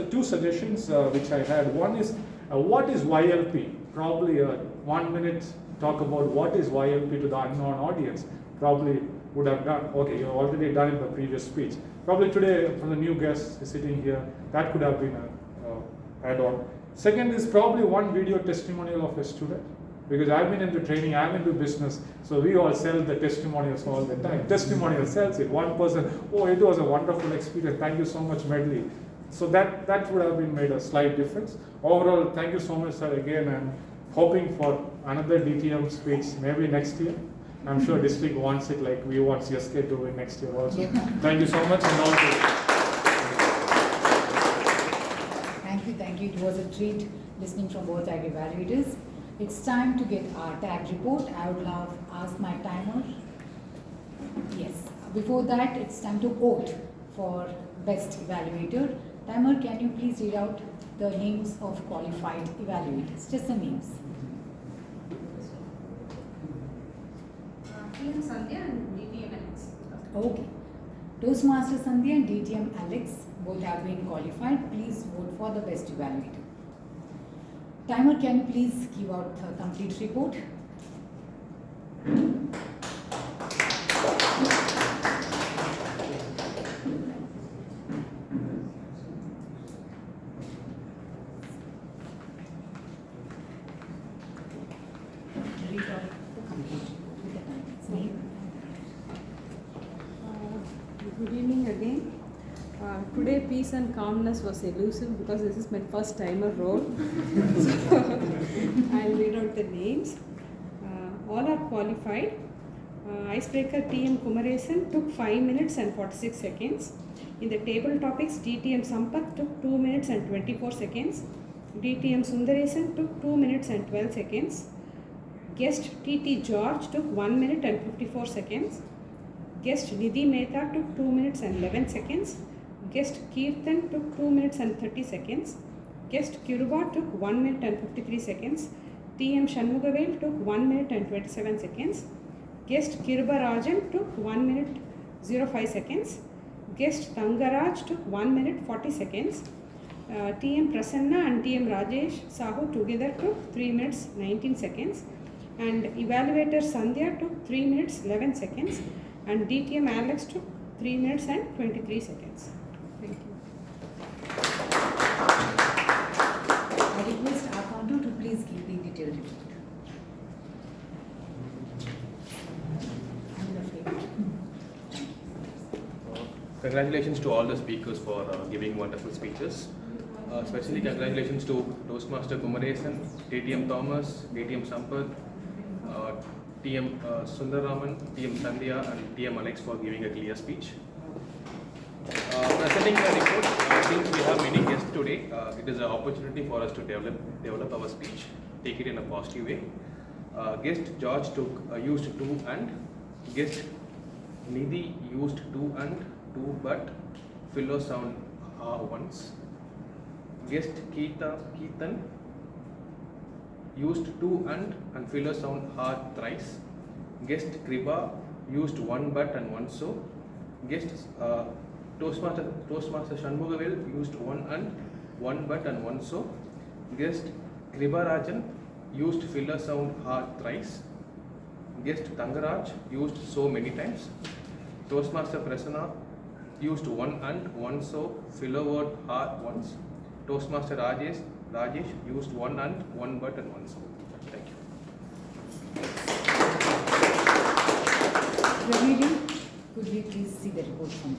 two suggestions which I had. One is, what is YLP? Probably 1 minute talk about what is YLP to the unknown audience. Probably would have done. Okay, you've already done in the previous speech. Probably today, for the new guests sitting here, that could have been an add-on. Second is probably one video testimonial of a student, because I've been into training, I'm into business, so we all sell the testimonials all the time. Testimonial sells it. One person, oh, it was a wonderful experience. Thank you so much, Medley. So that would have been made a slight difference. Overall, thank you so much, sir. Again, I'm hoping for another DTM speech maybe next year. I'm sure district wants it like we want CSK to win next year also. Thank you so much and all good. Thank you. It was a treat listening from both our evaluators. It's time to get our tag report. I would now ask my timer. Yes. Before that, it's time to vote for best evaluator. Timer, can you please read out the names of qualified evaluators? Just the names. TM Sandhya and DTM Alex. Okay. Toastmaster Sandhya and DTM Alex both have been qualified. Please vote for the best evaluator. Timer, can you please give out the complete report? Good evening again. Today peace and calmness was elusive because this is my first timer role. So I'll read out the names. All are qualified. Icebreaker TM Kumaresh took 5 minutes and 46 seconds. In the table topics, DTM Sampath took 2 minutes and 24 seconds. DTM Sundaresan took 2 minutes and 12 seconds. Guest TT George took 1 minute and 54 seconds. Guest Nidhi Mehta took 2 minutes and 11 seconds. Guest Kirtan took 2 minutes and 30 seconds. Guest Kiruba took 1 minute and 53 seconds. TM Shanmugavel took 1 minute and 27 seconds. Guest Kiruba Rajan took 1 minute 05 seconds. Guest Tangaraj took 1 minute 40 seconds. TM Prasanna and TM Rajesh Sahu together took 3 minutes 19 seconds. And Evaluator Sandhya took 3 minutes 11 seconds. And DTM Alex took 3 minutes and 23 seconds. Thank you. I request our counter to please give the detailed report. Congratulations to all the speakers for giving wonderful speeches. Especially congratulations to Toastmaster Kumaresh, TM Thomas, TM Sampath, TM Sundaraman, TM Sandhya and TM Alex for giving a clear speech. Presenting the report, since we have many guests today, it is an opportunity for us to develop our speech, take it in a positive way. Guest George used to and guest Nidhi used to and to but filler sound once. Guest Keetan used two and filler sound hard thrice. Guest Kriba used one but and one so. Guest Toastmaster Shanmugavel used one but and one so. Guest Kribarajan used filler sound hard thrice. Guest Tangaraj used so many times. Toastmaster Prasanna used one and one so filler word hard once. Toastmaster Rajesh used one and one but and one so. Thank you. Grammarian, could we please see the report from you?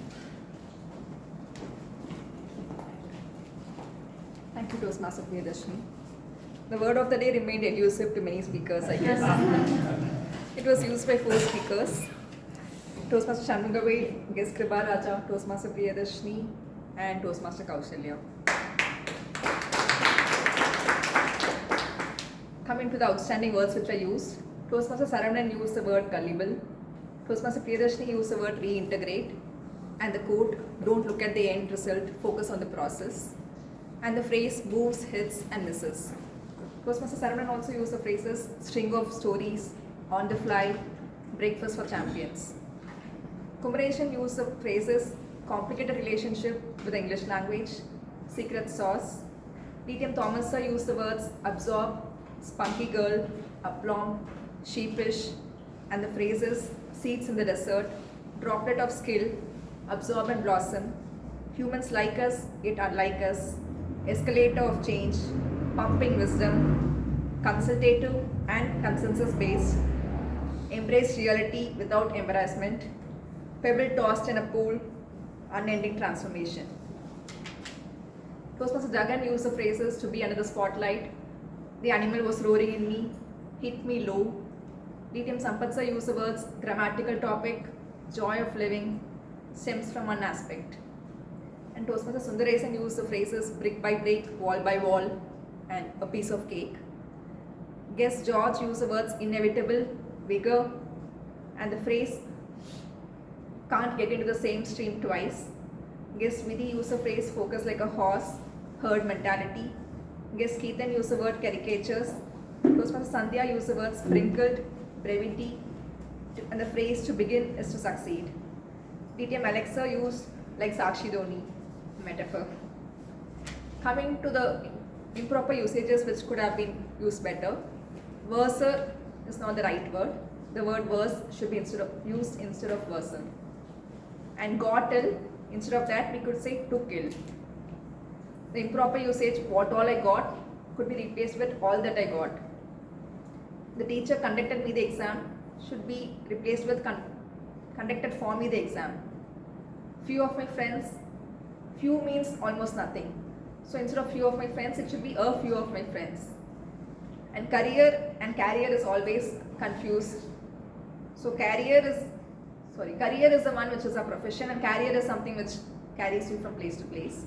Thank you, Toastmaster Priyadarshini. The word of the day remained elusive to many speakers, I guess. It was used by 4 speakers. Toastmaster Shanmugavai, Guest Kriba Raja, Toastmaster Priyadarshini, and Toastmaster Kaushalya. Coming to the outstanding words which I used, Toastmaster Saravanan used the word gullible, Toastmaster Priyadarshini used the word reintegrate, and the quote, don't look at the end result, focus on the process, and the phrase moves, hits, and misses. Toastmaster Saravanan also used the phrases string of stories, on the fly, breakfast for champions. Kumaresh used the phrases complicated relationship with the English language, secret sauce. TM Thomas sir used the words absorb, spunky girl, aplomb, sheepish, and the phrases seeds in the desert, droplet of skill, absorb and blossom, humans like us, yet unlike us, escalator of change, pumping wisdom, consultative and consensus based, embrace reality without embarrassment, pebble tossed in a pool, unending transformation. Toastmaster Jagan used the phrases to be under the spotlight, the animal was roaring in me, hit me low. TM Sampath sir used the words grammatical topic, joy of living, stems from one aspect. And Toastmaster Sundaresan used the phrases brick by brick, wall by wall, and a piece of cake. Guest George used the words inevitable, vigor, and the phrase can't get into the same stream twice. Guest Vidhi used the phrase focus like a horse, herd mentality. Guest Keithan used the word caricatures. Toastmaster Sandhya used the word sprinkled, brevity, and the phrase to begin is to succeed. TM Alexa used like Sakshi Dhoni, metaphor. Coming to the improper usages which could have been used better, verser is not the right word. The word verse should be used instead of verser. And got till, instead of that we could say to kill. The improper usage, what all I got, could be replaced with all that I got. The teacher conducted me the exam should be replaced with conducted for me the exam. Few of my friends, few means almost nothing. So instead of few of my friends, it should be a few of my friends. And career and carrier is always confused. So career is the one which is a profession, and carrier is something which carries you from place to place.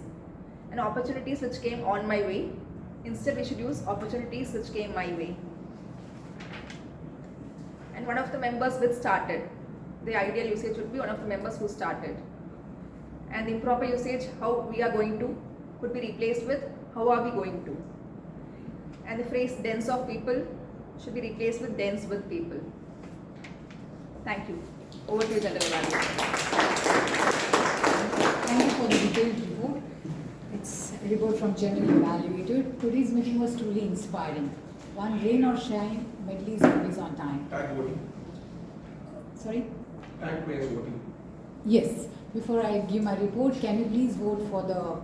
And opportunities which came on my way, instead we should use opportunities which came my way. And one of the members which started, the ideal usage would be one of the members who started. And the improper usage, how we are going to, could be replaced with how are we going to. And the phrase dense of people should be replaced with dense with people. Thank you. Over to you, General Manager. Thank you for the detailed report. It's a report from General Evaluator. Today's meeting was truly inspiring. One rain or shine, Medley is always on time. Tag voting. Sorry? Tag players voting. Yes. Before I give my report, can you please vote for the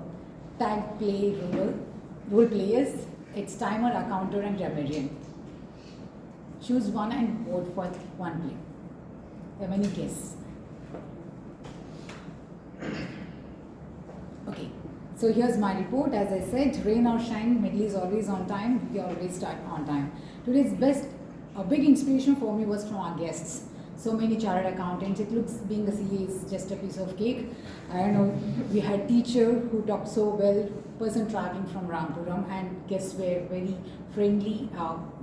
tag play role players? It's timer, accounter, and grammarian. Choose one and vote for one play. There are many guests. Okay. So here's my report. As I said, rain or shine, Medley is always on time. We always start on time. Today's a big inspiration for me was from our guests. So many chartered accountants. It looks being a CA is just a piece of cake. I don't know. We had teacher who talked so well, person traveling from Rampuram, and guests were very friendly.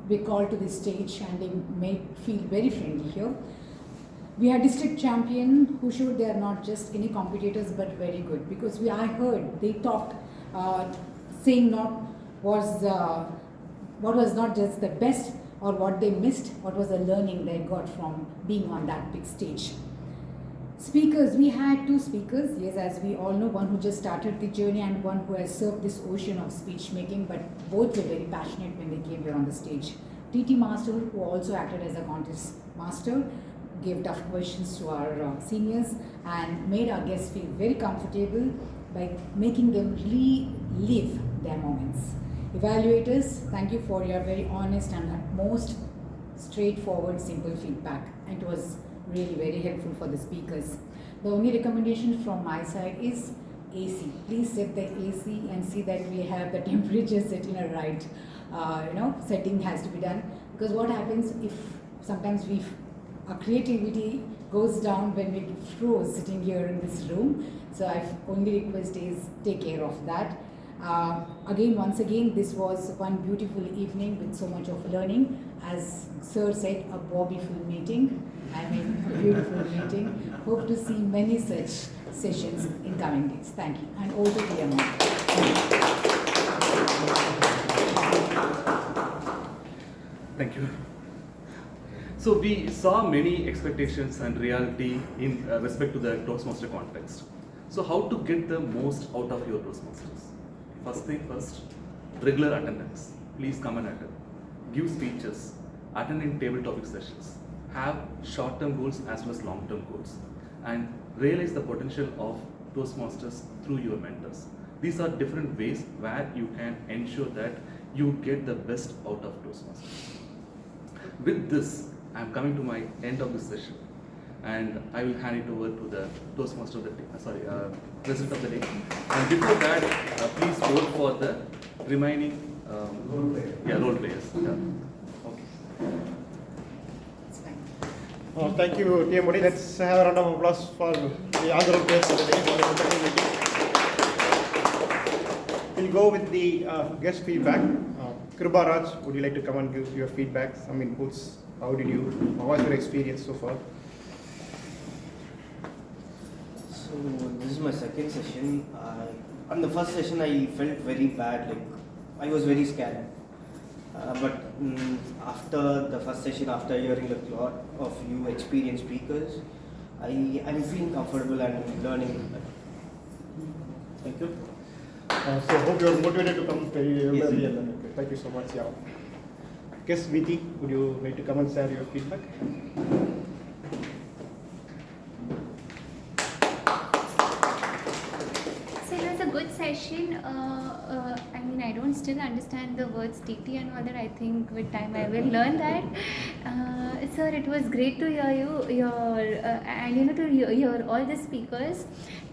We called to the stage and they made feel very friendly here. We had district champion who showed they are not just any competitors but very good, because I heard they talked, saying not was what was not just the best or what they missed, what was the learning they got from being on that big stage. Speakers, we had two speakers, yes, as we all know, one who just started the journey and one who has served this ocean of speech making, but both were very passionate when they came here on the stage. TT Master, who also acted as a contest master, gave tough questions to our seniors and made our guests feel very comfortable by making them relive their moments. Evaluators, thank you for your very honest and most straightforward, simple feedback. And it was really very helpful for the speakers. The only recommendation from my side is AC. Please set the AC and see that we have the temperature set in a right, setting has to be done. Because what happens if sometimes our creativity goes down when we froze sitting here in this room. So I've only request is take care of that. Once again, this was one beautiful evening with so much of learning. As Sir said, a Bobby-full meeting. I mean, a beautiful meeting. Hope to see many such sessions in coming days. Thank you. And over to TM. Thank you. So we saw many expectations and reality in respect to the Toastmaster context. So how to get the most out of your Toastmasters? First thing first, regular attendance. Please come and attend. Give speeches, attend in table topic sessions, have short-term goals as well as long-term goals, and realize the potential of Toastmasters through your mentors. These are different ways where you can ensure that you get the best out of Toastmasters. With this, I am coming to my end of this session, and I will hand it over to the Toastmaster of the day, President of the day. And before that, please vote for the remaining role players. Yeah. Thank you, TMOD. Let's have a round of applause for the other players of the day for the meeting. We'll go with the guest feedback. Kripa Raj, would you like to come and give your feedback, some inputs? How was your experience so far? So this is my second session. On the first session, I felt very bad. Like I was very scared. But after the first session, after hearing a lot of you experienced speakers, I'm feeling comfortable and learning. Thank you. So hope you are motivated to come very early. Yes. Thank you so much. Yeah. Guest Viti, would you like to come and share your feedback? So it was a good session. I don't still understand the words TT and all that. I think with time I will learn that. Sir, it was great to hear you, and to hear all the speakers.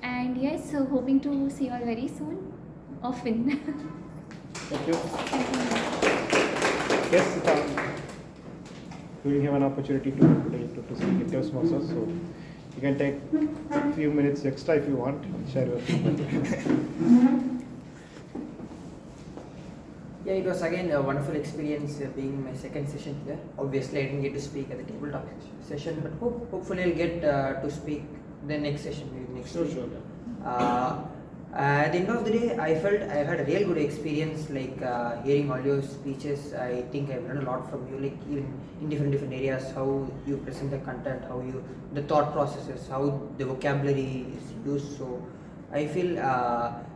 And yes, so hoping to see you all very soon, often. Thank you. Yes, we will have an opportunity to speak in Toastmasters, so you can take a few minutes extra if you want and share your feedback. Yeah, it was again a wonderful experience being my second session here. Obviously, I didn't get to speak at the table talk session, but hopefully I'll get to speak the next session, maybe next week. Sure. At the end of the day, I felt I had a real good experience, like hearing all your speeches. I think I've learned a lot from you, like even in different areas, how you present the content, the thought processes, how the vocabulary is used. So I feel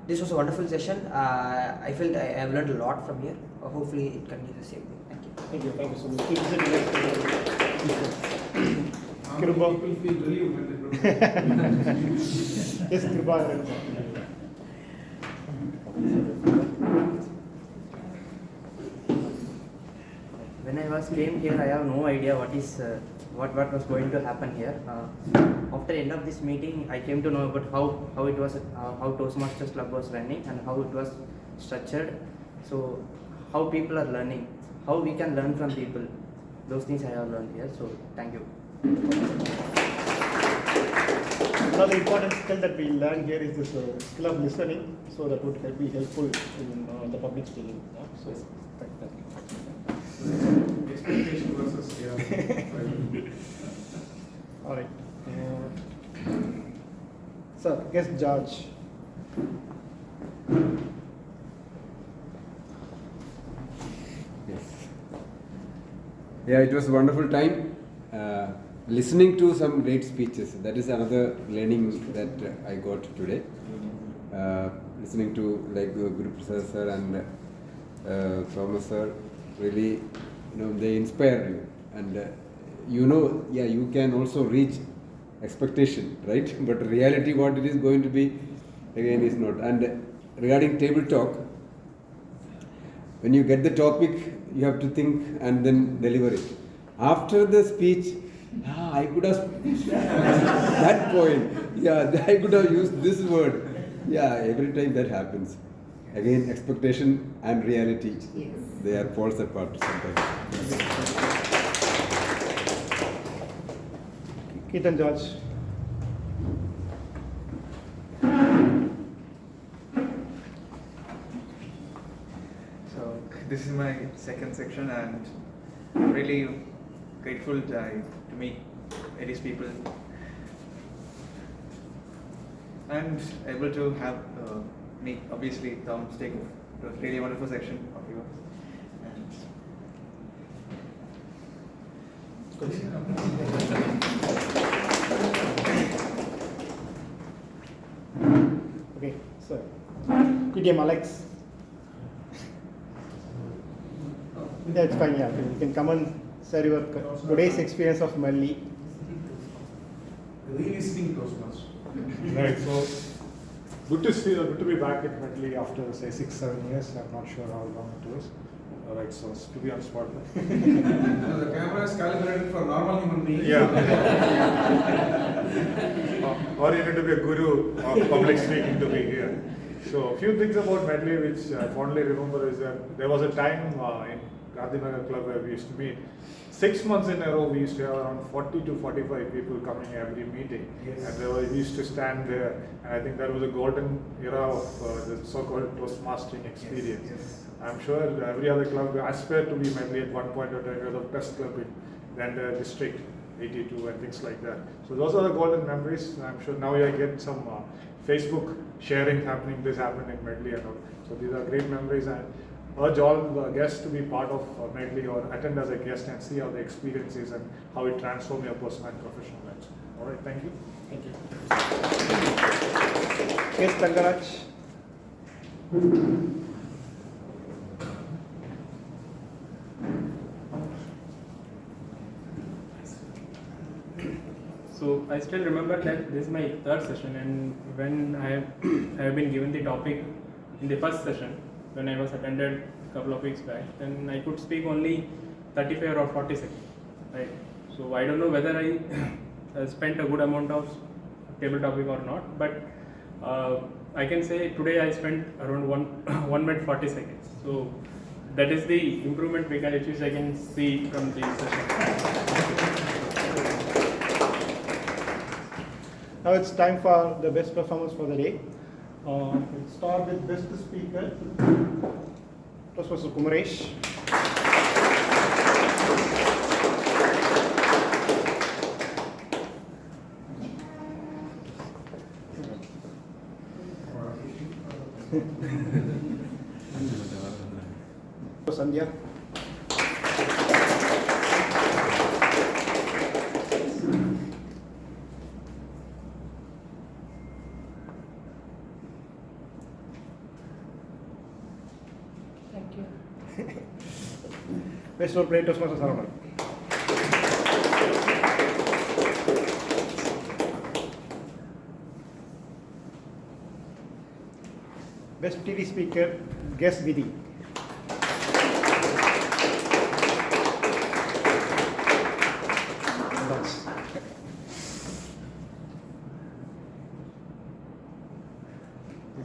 this was a wonderful session. I felt I have learned a lot from here. Hopefully it continues the same way. Thank you. Thank you so much. Kripa. People feel relieved. Yes, Kripa. When I came here, I have no idea what was going to happen here. After the end of this meeting, I came to know about how it was, how Toastmasters Club was running and how it was structured. So how people are learning, how we can learn from people. Those things I have learned here. So thank you. Another important skill that we learn here is this skill of listening, so that would be helpful in the public speaking. Yeah? So thank you. Expectation versus reality. All right. Sir, guest judge. Yes. Yeah, it was a wonderful time. Listening to some great speeches. That is another learning that I got today. Listening to like Guru Prasad sir and Thomas sir, really, they inspire you, and you can also reach expectation, right? But reality, what it is going to be, again, is not. And regarding table talk, when you get the topic, you have to think and then deliver it. After the speech, I could have that point. Yeah, I could have used this word. Yeah, every time that happens. Again, expectation and reality, they are poles apart sometimes. Keith George. So this is my second section, and I'm really grateful to meet various people and able to have meet obviously Tom Stake. It was really a wonderful section of yours. Okay, so TM Alex. That's fine, yeah. You can come and share your today's experience of Medley. Revisiting Toastmaster. Right, so good to be back at Medley after say 6-7 years. I'm not sure how long it was. Alright, so to be on spotlight. The camera is calibrated for normal human beings. Yeah. Or you need to be a guru of public speaking to be here. So a few things about Medley which I fondly remember is that there was a time in Gandhinagar Club where we used to meet. 6 months in a row, we used to have around 40 to 45 people coming every meeting. Yes. And we used to stand there. And I think that was a golden era of the so-called Toastmastering experience. Yes. I'm sure every other club aspired to be Medley at one point or time. It was the best club in the district, 82 and things like that. So those are the golden memories. I'm sure now I get some Facebook sharing happening. This happened in Medley and all. So these are great memories. And urge all the guests to be part of Medley or attend as a guest and see how the experience is and how it transforms your personal and professional lives. All right, thank you. Thank you. Yes, Tangaraj. So I still remember that this is my third session, and when I have been given the topic in the first session, when I was attended a couple of weeks back, then I could speak only 35 or 40 seconds, right? So I don't know whether I spent a good amount of table topic or not, but I can say today I spent around 1 minute 40 seconds. So that is the improvement we can achieve. I can see from the session. Now it's time for the best performance for the day. We'll start with best speaker. Toastmaster Kumaresh. Sandhya. Thank you. Best role player, Toastmaster Saravanan. Best TV speaker, guest Vidhi.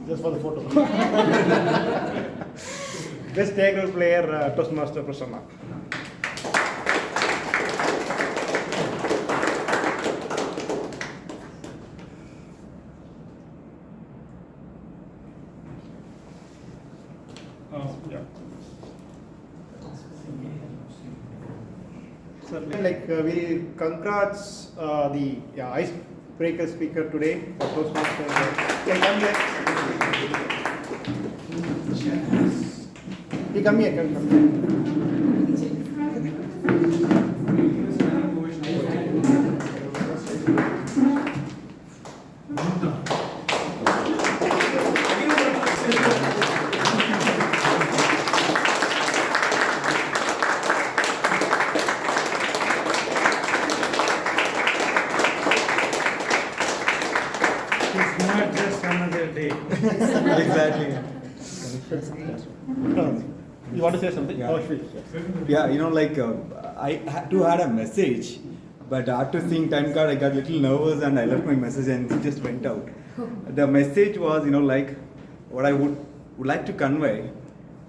Just for the photo. Best diagonal player, Toastmaster Prasanna. Yeah. So, we congrats the icebreaker speaker today, Toastmaster. Come here. You come here, come here. It's not just another day. Exactly. You want to say something? Yeah. Oh, please. Yeah, I had a message, but after seeing time card, I got a little nervous and I left my message and it just went out. The message was, what I would like to convey.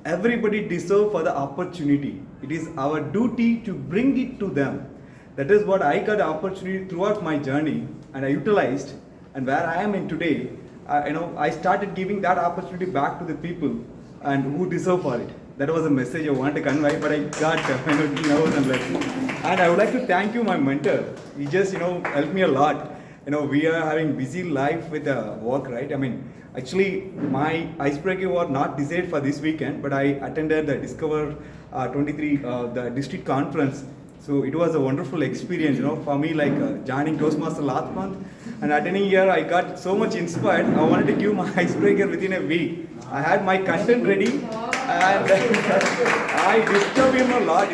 Everybody deserves for the opportunity. It is our duty to bring it to them. That is what I got the opportunity throughout my journey, and I utilized. And where I am in today, I started giving that opportunity back to the people and who deserve for it. That was a message I wanted to convey, but I got nervous and like. And I would like to thank you, my mentor. He just helped me a lot. We are having busy life with work, right? Actually, my icebreaker was not decided for this weekend, but I attended the Discover 23 the district conference. So it was a wonderful experience, for me, joining Toastmaster last month and attending here. I got so much inspired. I wanted to give my icebreaker within a week. I had my content ready and I disturbed him a lot.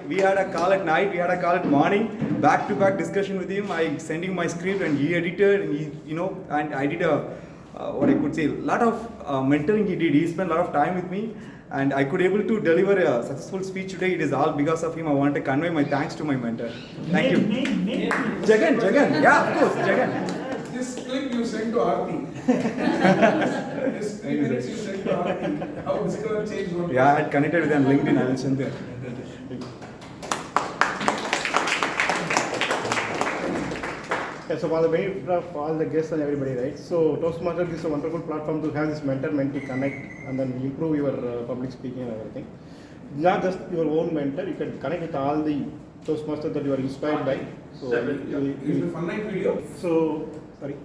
We had a call at night, we had a call at morning, back-to-back discussion with him. I sent him my script and he edited, and and I did a lot of mentoring he did. He spent a lot of time with me. And I could able to deliver a successful speech today. It is all because of him. I want to convey my thanks to my mentor. Thank you. Jagan, yeah, of course, Jagan. This clip you sent to Aarti. This 3 minutes you sent to Aarti. How it's going to change one. Yeah, I had connected with him on LinkedIn. I will send there. Yeah, so for the benefit of all the guests and everybody, right? So Toastmasters is a wonderful platform to have this mentor-mentee connect and then improve your public speaking and everything. Not just your own mentor, you can connect with all the Toastmasters that you are inspired by. So Is it a fun night video? So, sorry.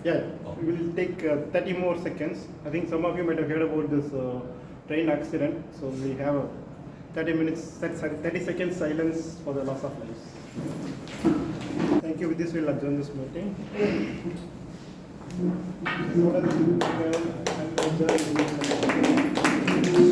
Yeah, we will take 30 more seconds. I think some of you might have heard about this train accident. So we have a 30 seconds silence for the loss of lives. Thank you. With this, we'll adjourn this meeting.